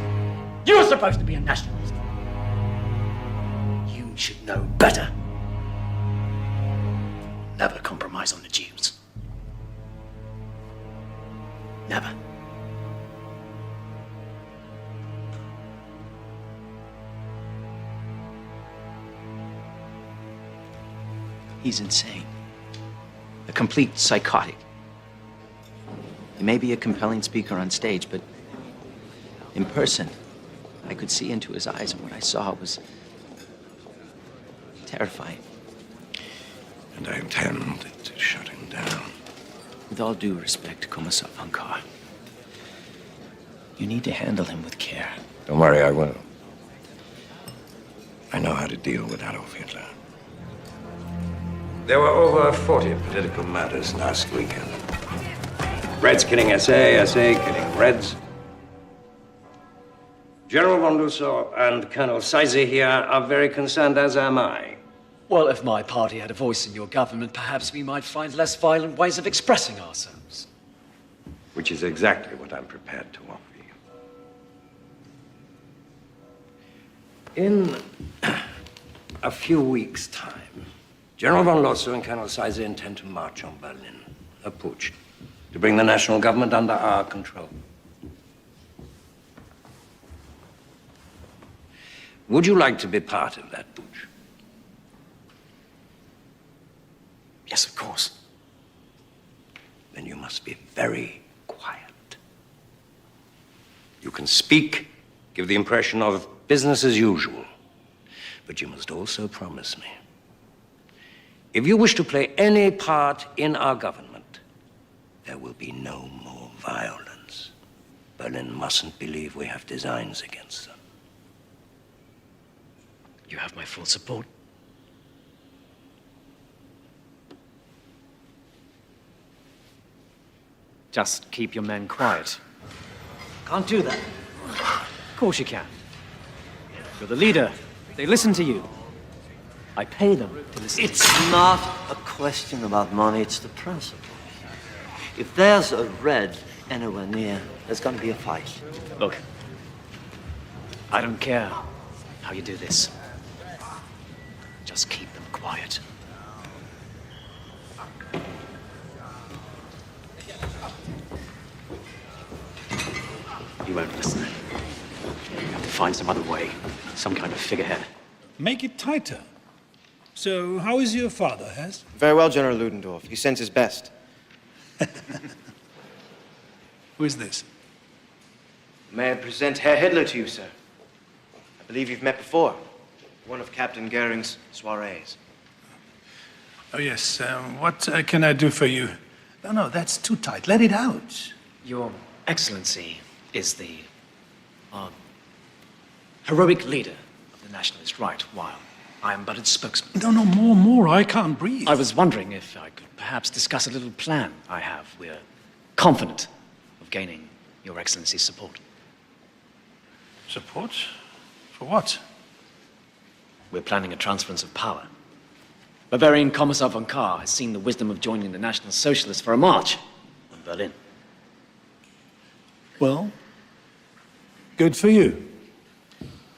You're supposed to be a nationalist. You should know better. Never compromise on the Jews. Never. He's insane. A complete psychotic. He may be a compelling speaker on stage, but in person, I could see into his eyes, and what I saw was terrifying. And I intend to shut him down. With all due respect, Kommissar von Kahr, you need to handle him with care. Don't worry, I will. I know how to deal with Adolf Hitler. There were over 40 political matters last weekend. Reds killing SA, SA killing Reds. General von Lusso and Colonel Seize here are very concerned, as am I. Well, if my party had a voice in your government, perhaps we might find less violent ways of expressing ourselves. Which is exactly what I'm prepared to offer you. In a few weeks' time, General von Lossow and Colonel Seize intend to march on Berlin, a putsch, to bring the national government under our control. Would you like to be part of that putsch? Yes, of course. Then you must be very quiet. You can speak, give the impression of business as usual, but you must also promise me, if you wish to play any part in our government, there will be no more violence. Berlin mustn't believe we have designs against them. You have my full support. Just keep your men quiet. Can't do that. Of course you can. You're the leader. They listen to you. I pay them to listen. It's not a question about money, it's the principle. If there's a red anywhere near, there's gonna be a fight. Look, I don't care how you do this. Just keep them quiet. find some other way. Some kind of figurehead. Make it tighter. So, how is your father, Hess? Very well, General Ludendorff. He sends his best. Who is this? May I present Herr Hitler to you, sir? I believe you've met before. One of Captain Goering's soirees. Oh, yes. What can I do for you? No, that's too tight. Let it out. Your Excellency is the heroic leader of the nationalist right, while I am but its spokesman. No, more. I can't breathe. I was wondering if I could perhaps discuss a little plan I have. We're confident of gaining Your Excellency's support. Support? For what? We're planning a transference of power. Bavarian Commissar von Kahr has seen the wisdom of joining the National Socialists for a march on Berlin. Well, good for you.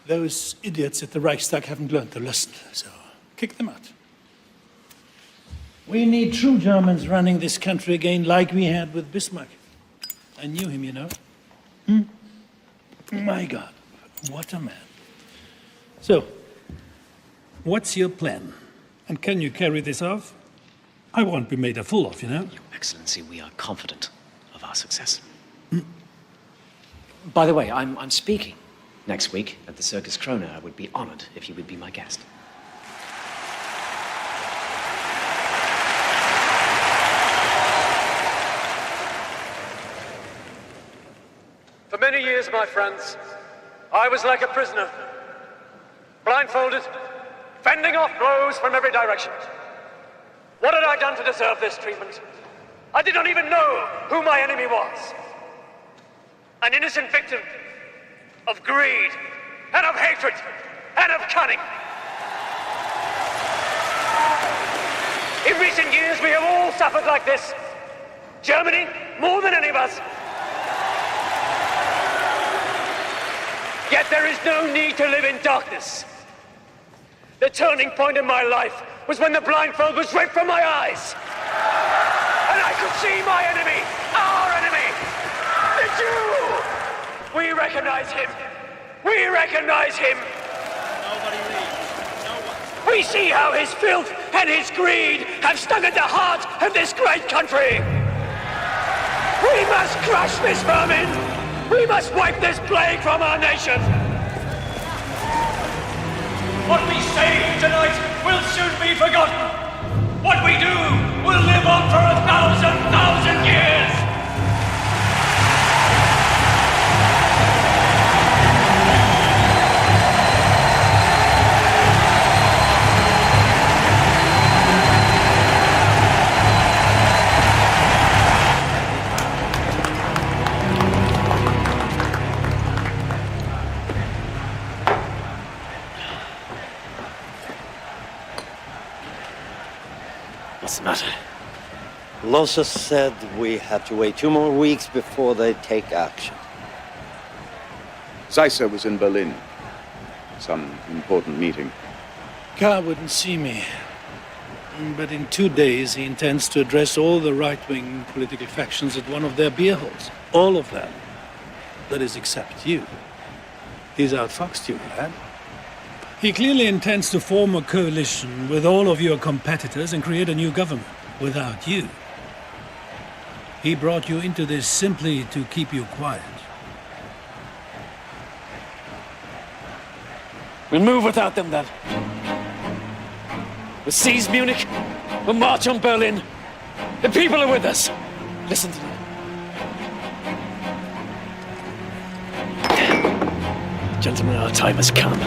Those idiots at the Reichstag haven't learned the lesson, so kick them out. We need true Germans running this country again like we had with Bismarck. I knew him, you know. My God, what a man. So, what's your plan? And can you carry this off? I won't be made a fool of, you know. Your Excellency, we are confident of our success. By the way, I'm speaking next week at the Circus Krone. I would be honored if you would be my guest. For many years, my friends, I was like a prisoner, blindfolded, fending off blows from every direction. What had I done to deserve this treatment? I did not even know who my enemy was. An innocent victim of greed, and of hatred, and of cunning. In recent years, we have all suffered like this. Germany, more than any of us. Yet there is no need to live in darkness. The turning point in my life was when the blindfold was ripped from my eyes. And I could see my enemy, our enemy, the Jew! We recognize him. We recognize him. Nobody leaves. No one. We see how his filth and his greed have stung at the heart of this great country. We must crush this vermin. We must wipe this plague from our nation. What we say tonight will soon be forgotten. What we do will live on for 1,000 years. What's the matter? Losa said we have to wait 2 more weeks before they take action. Zeisser was in Berlin. Some important meeting. Kahr wouldn't see me. But in 2 days, he intends to address all the right-wing political factions at one of their beer halls. All of them. That is, except you. He's outfoxed you, lad. He clearly intends to form a coalition with all of your competitors and create a new government without you. He brought you into this simply to keep you quiet. We'll move without them then. We'll seize Munich. We'll march on Berlin. The people are with us. Listen to me. Gentlemen, our time has come.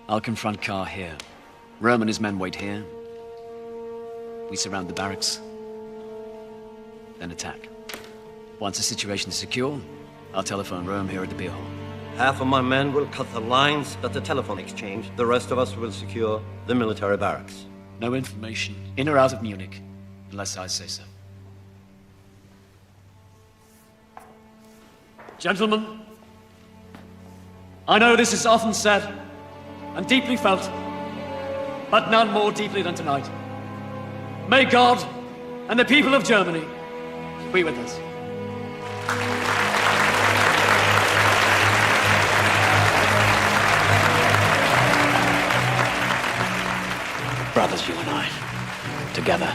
I'll confront Kahr here. Röhm and his men wait here. We surround the barracks. then attack. Once the situation is secure, I'll telephone Rome here at the beer hall. Half of my men will cut the lines at the telephone exchange. The rest of us will secure the military barracks. No information, in or out of Munich, unless I say so. Gentlemen, I know this is often said and deeply felt, but none more deeply than tonight. May God and the people of Germany be with us. Brothers, you and I, together,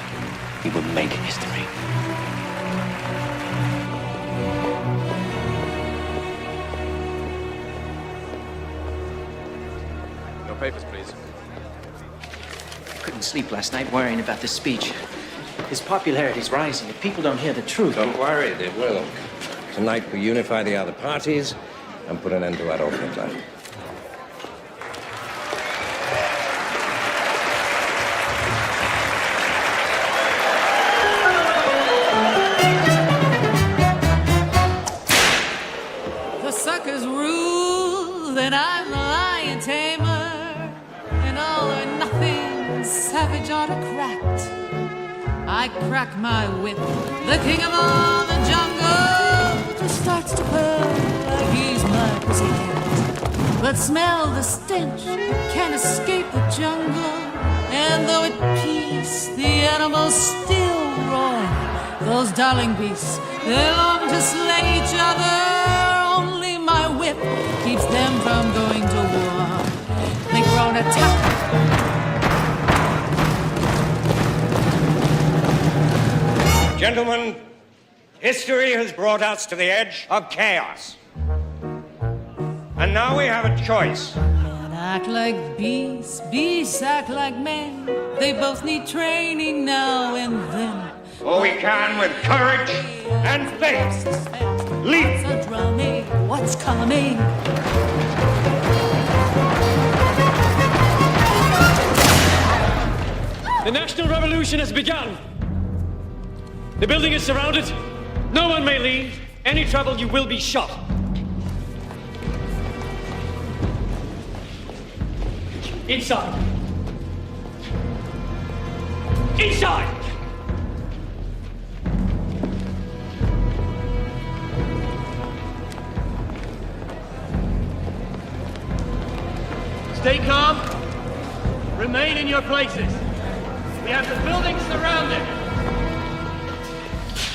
we will make history. Your papers, please. Couldn't sleep last night worrying about this speech. His popularity's rising. If people don't hear the truth... Don't worry, they will. Tonight we unify the other parties and put an end to Adolf Hitler. The suckers rule, then I'm the lion tamer. An all or nothing savage autocrat. I crack my whip, the king of all the jungle just starts to purr like he's my pussycat. But smell the stench, can't escape the jungle. And though at peace, the animals still roar. Those darling beasts, they long to slay each other. Only my whip keeps them from going to war. They grow an attack. Gentlemen, history has brought us to the edge of chaos. And now we have a choice. Men act like beasts, beasts act like men. They both need training now and then. Or we can with courage and faith. Leap! What's a drumming? What's coming? The National Revolution has begun. The building is surrounded. No one may leave. Any trouble, you will be shot. Inside. Inside! Stay calm. Remain in your places. We have the building surrounded.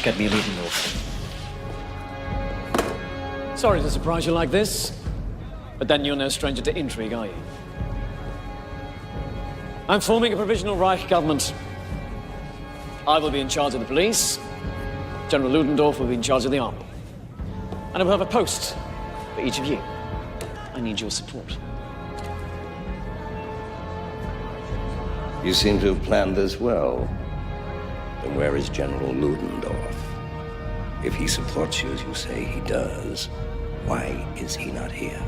Get me a leading off. Sorry to surprise you like this, but then you're no stranger to intrigue, are you? I'm forming a provisional Reich government. I will be in charge of the police. General Ludendorff will be in charge of the army. And I will have a post for each of you. I need your support. You seem to have planned this well. Then where is General Ludendorff? If he supports you as you say he does, why is he not here?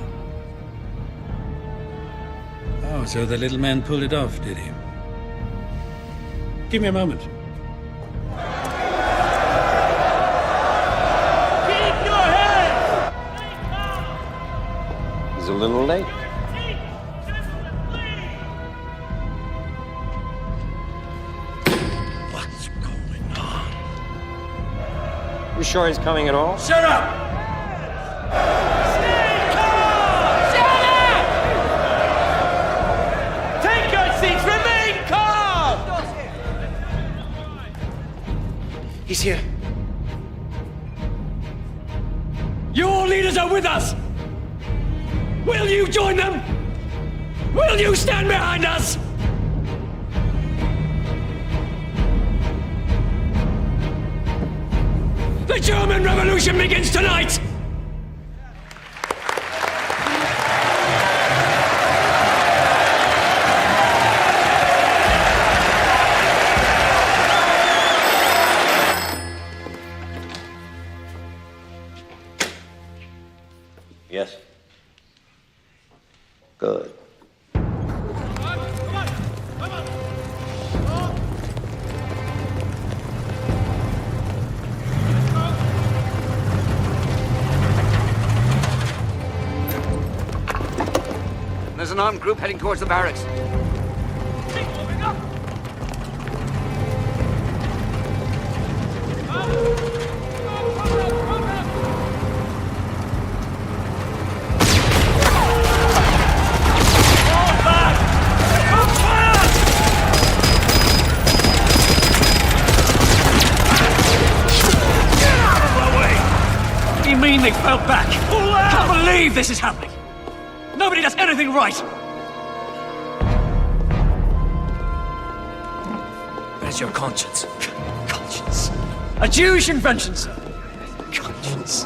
Oh, so the little man pulled it off, did he? Give me a moment. Keep your head! He's a little late. What's going on? You sure he's coming at all? Shut up! He's here. Your leaders are with us! Will you join them? Will you stand behind us? The German Revolution begins tonight! Yes. Good. There's an armed group heading towards the barracks. What do you mean they fell back? I can't believe this is happening. Nobody does anything right. Where's your conscience? Conscience. A Jewish invention, sir. Conscience.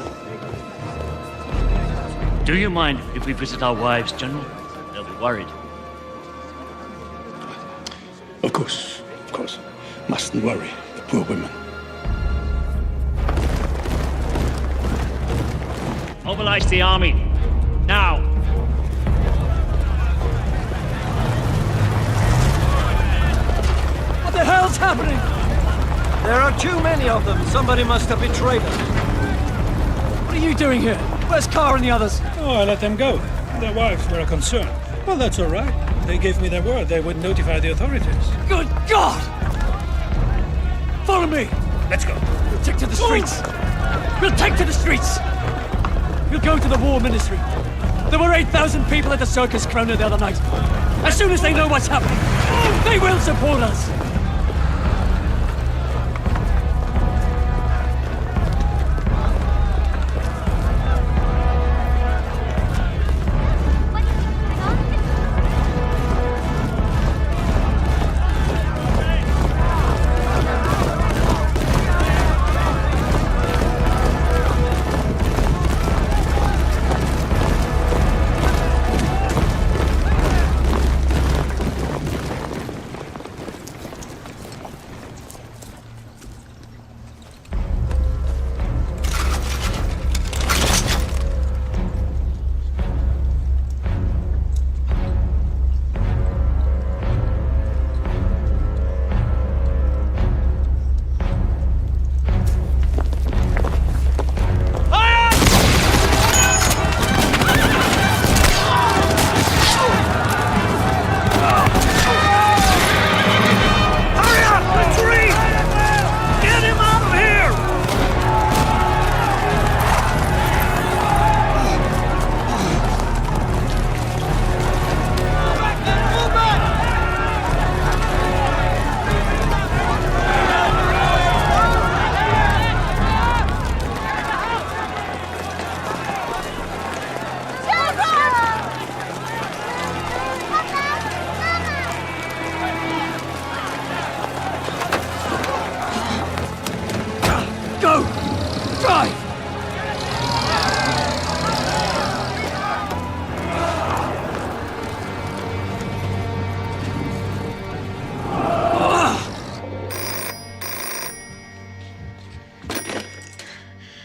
Do you mind if we visit our wives, General? They'll be worried. Of course. Mustn't worry, the poor women. Mobilize the army. Now. What the hell's happening? There are too many of them. Somebody must have betrayed us. What are you doing here? Where's Carr and the others? Oh, I let them go. Their wives were a concern. Well, that's all right. They gave me their word they would notify the authorities. Good God! Follow me! Let's go. We'll take to the streets! We'll take to the streets! We'll go to the War Ministry. There were 8,000 people at the Circus Krona the other night. As soon as they know what's happening, they will support us! Go! Drive!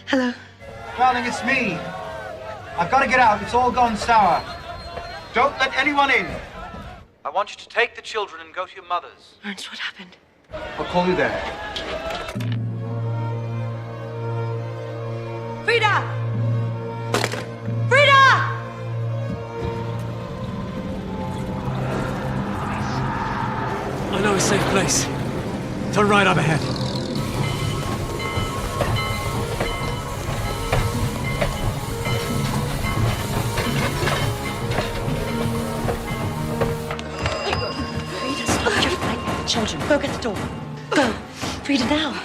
Hello. Darling, it's me. I've got to get out. It's all gone sour. Don't let anyone in. I want you to take the children and go to your mother's. Ernst, what happened? I'll call you there. Frida! Frida! I know a safe place. Turn right up ahead. Frida, stop. You're frightening the children. Go get the door. Go. Frida, now.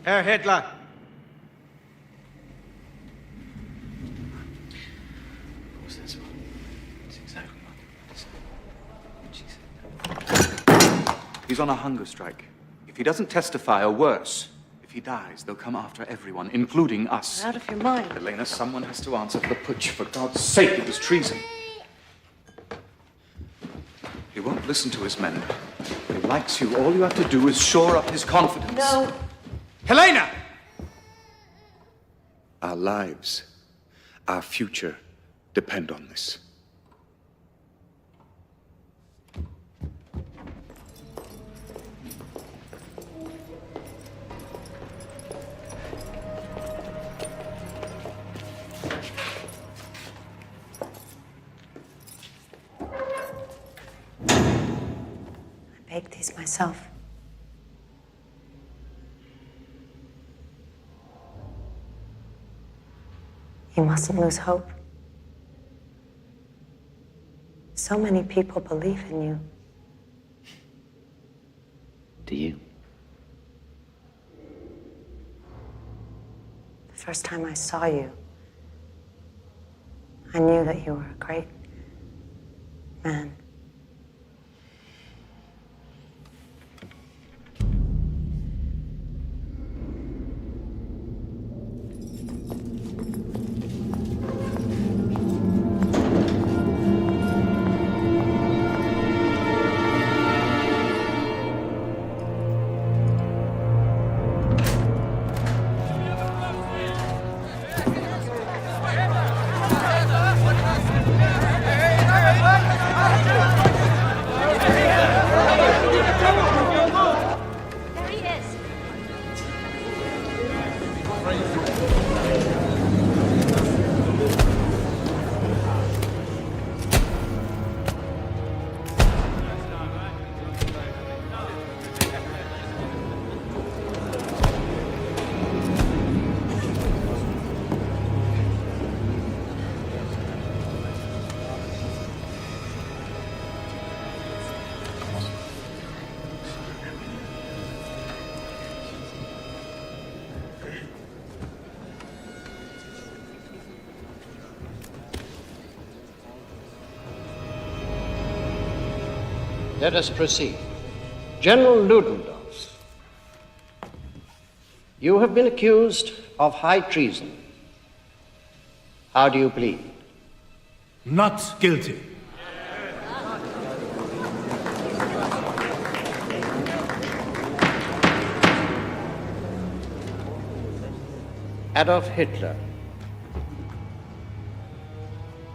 Herr Hitler. He's on a hunger strike. If he doesn't testify, or worse, if he dies, they'll come after everyone, including us. You're out of your mind. Helena, someone has to answer for the putsch. For God's sake, it was treason. He won't listen to his men. He likes you. All you have to do is shore up his confidence. No. Helena! Our lives, our future, depend on this. I baked these myself. You mustn't lose hope. So many people believe in you. Do you? The first time I saw you, I knew that you were a great man. Let us proceed. General Ludendorff, you have been accused of high treason. How do you plead? Not guilty. Adolf Hitler,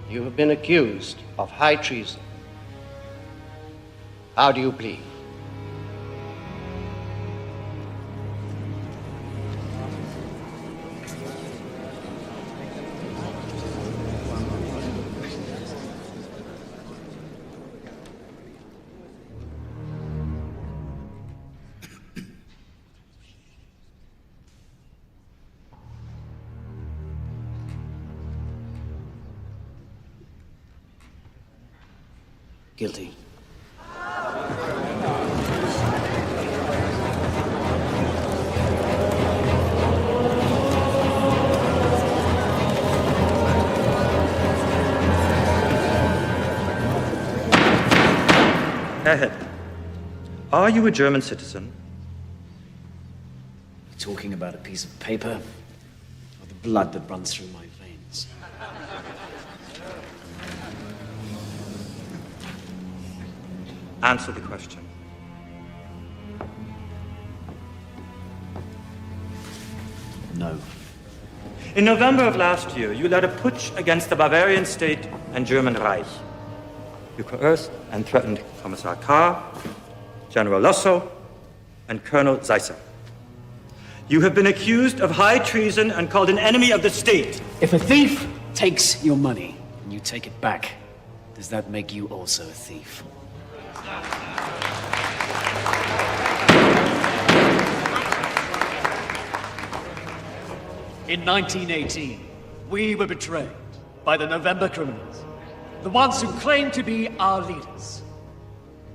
you have been accused of high treason. How do you plead? Guilty. Herr Hitler, are you a German citizen? You talking about a piece of paper or the blood that runs through my veins? Answer the question. No. In November of last year, you led a putsch against the Bavarian state and German Reich. You coerced and threatened Commissar Kahr, General Lossow, and Colonel Seisser. You have been accused of high treason and called an enemy of the state. If a thief takes your money and you take it back, does that make you also a thief? In 1918, we were betrayed by the November criminals, the ones who claimed to be our leaders.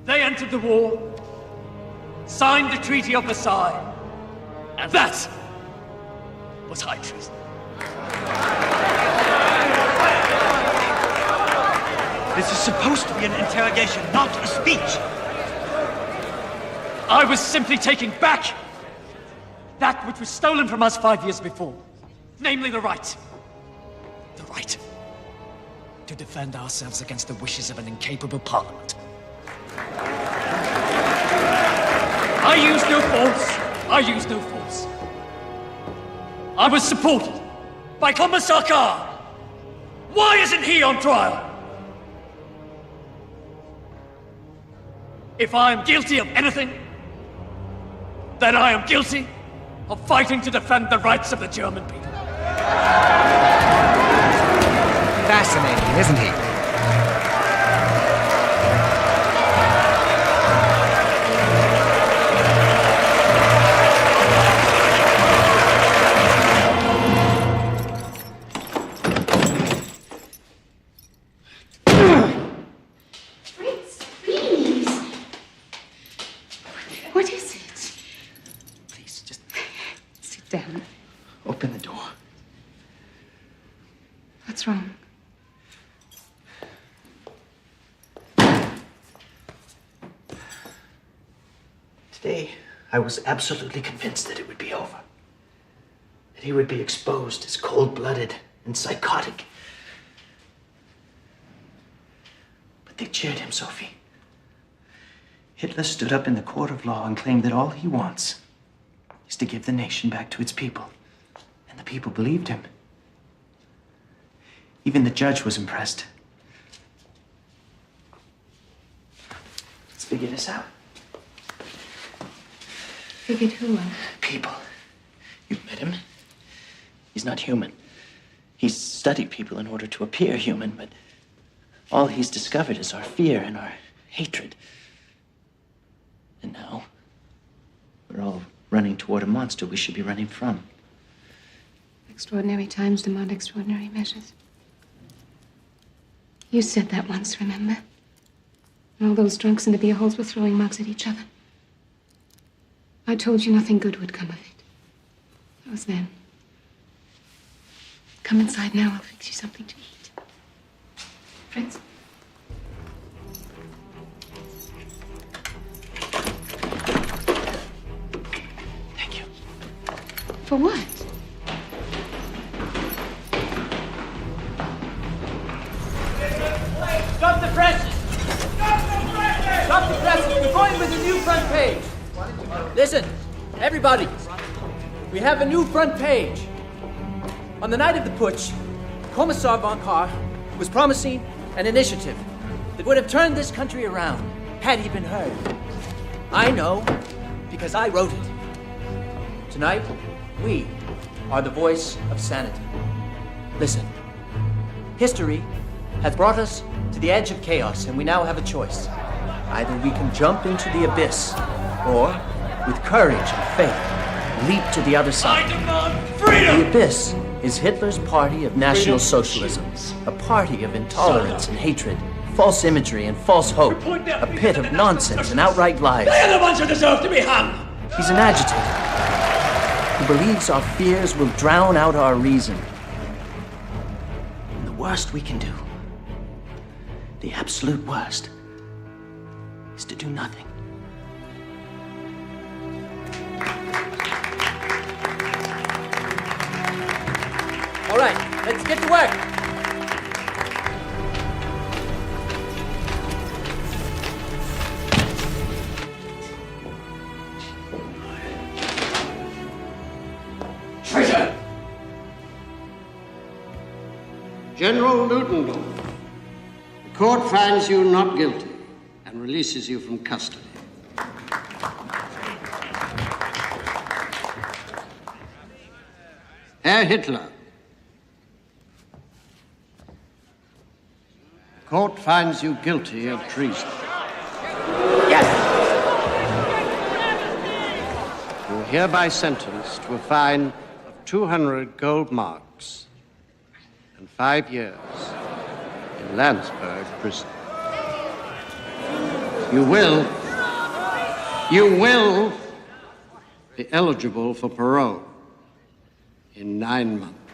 They entered the war, signed the Treaty of Versailles, and that was high treason. This is supposed to be an interrogation, not a speech. I was simply taking back that which was stolen from us 5 years before. Namely, the right to defend ourselves against the wishes of an incapable parliament. I used no force. I was supported by Commissar Carr. Why isn't he on trial? If I am guilty of anything, then I am guilty of fighting to defend the rights of the German people. Fascinating, isn't he? Fritz, please. What is it? Please, just Sit down. open the door. What's wrong? Today, I was absolutely convinced that it would be over. That he would be exposed as cold-blooded and psychotic. But they cheered him, Sophie. Hitler stood up in the court of law and claimed that all he wants is to give the nation back to its people. And the people believed him. Even the judge was impressed. Let's figure this out. Figured who? People. You've met him. He's not human. He's studied people in order to appear human, but all he's discovered is our fear and our hatred. And now, we're all running toward a monster we should be running from. Extraordinary times demand extraordinary measures. You said that once, remember? And all those drunks in the beer halls were throwing mugs at each other. I told you nothing good would come of it. That was then. Come inside now, I'll fix you something to eat. Fritz? Thank you. For what? Stop the presses! Stop the presses! We're going with a new front page. Listen, everybody. We have a new front page. On the night of the putsch, Commissar von Kahr was promising an initiative that would have turned this country around had he been heard. I know because I wrote it. Tonight, we are the voice of sanity. Listen, history has brought us to the edge of chaos, and we now have a choice. Either we can jump into the abyss, or, with courage and faith, leap to the other side. I demand freedom! The abyss is Hitler's party of National Socialism, a party of intolerance and hatred, false imagery and false hope, a pit of nonsense and outright lies. They're the ones who deserve to be hung! He's an agitator who believes our fears will drown out our reason. And the worst we can do, the absolute worst, is to do nothing. All right, let's get to work. Traitor! General Ludendorff, the court finds you not guilty and releases you from custody. Herr Hitler, the court finds you guilty of treason. Yes! You are hereby sentenced to a fine of 200 gold marks and 5 years in Landsberg prison. You will be eligible for parole in 9 months.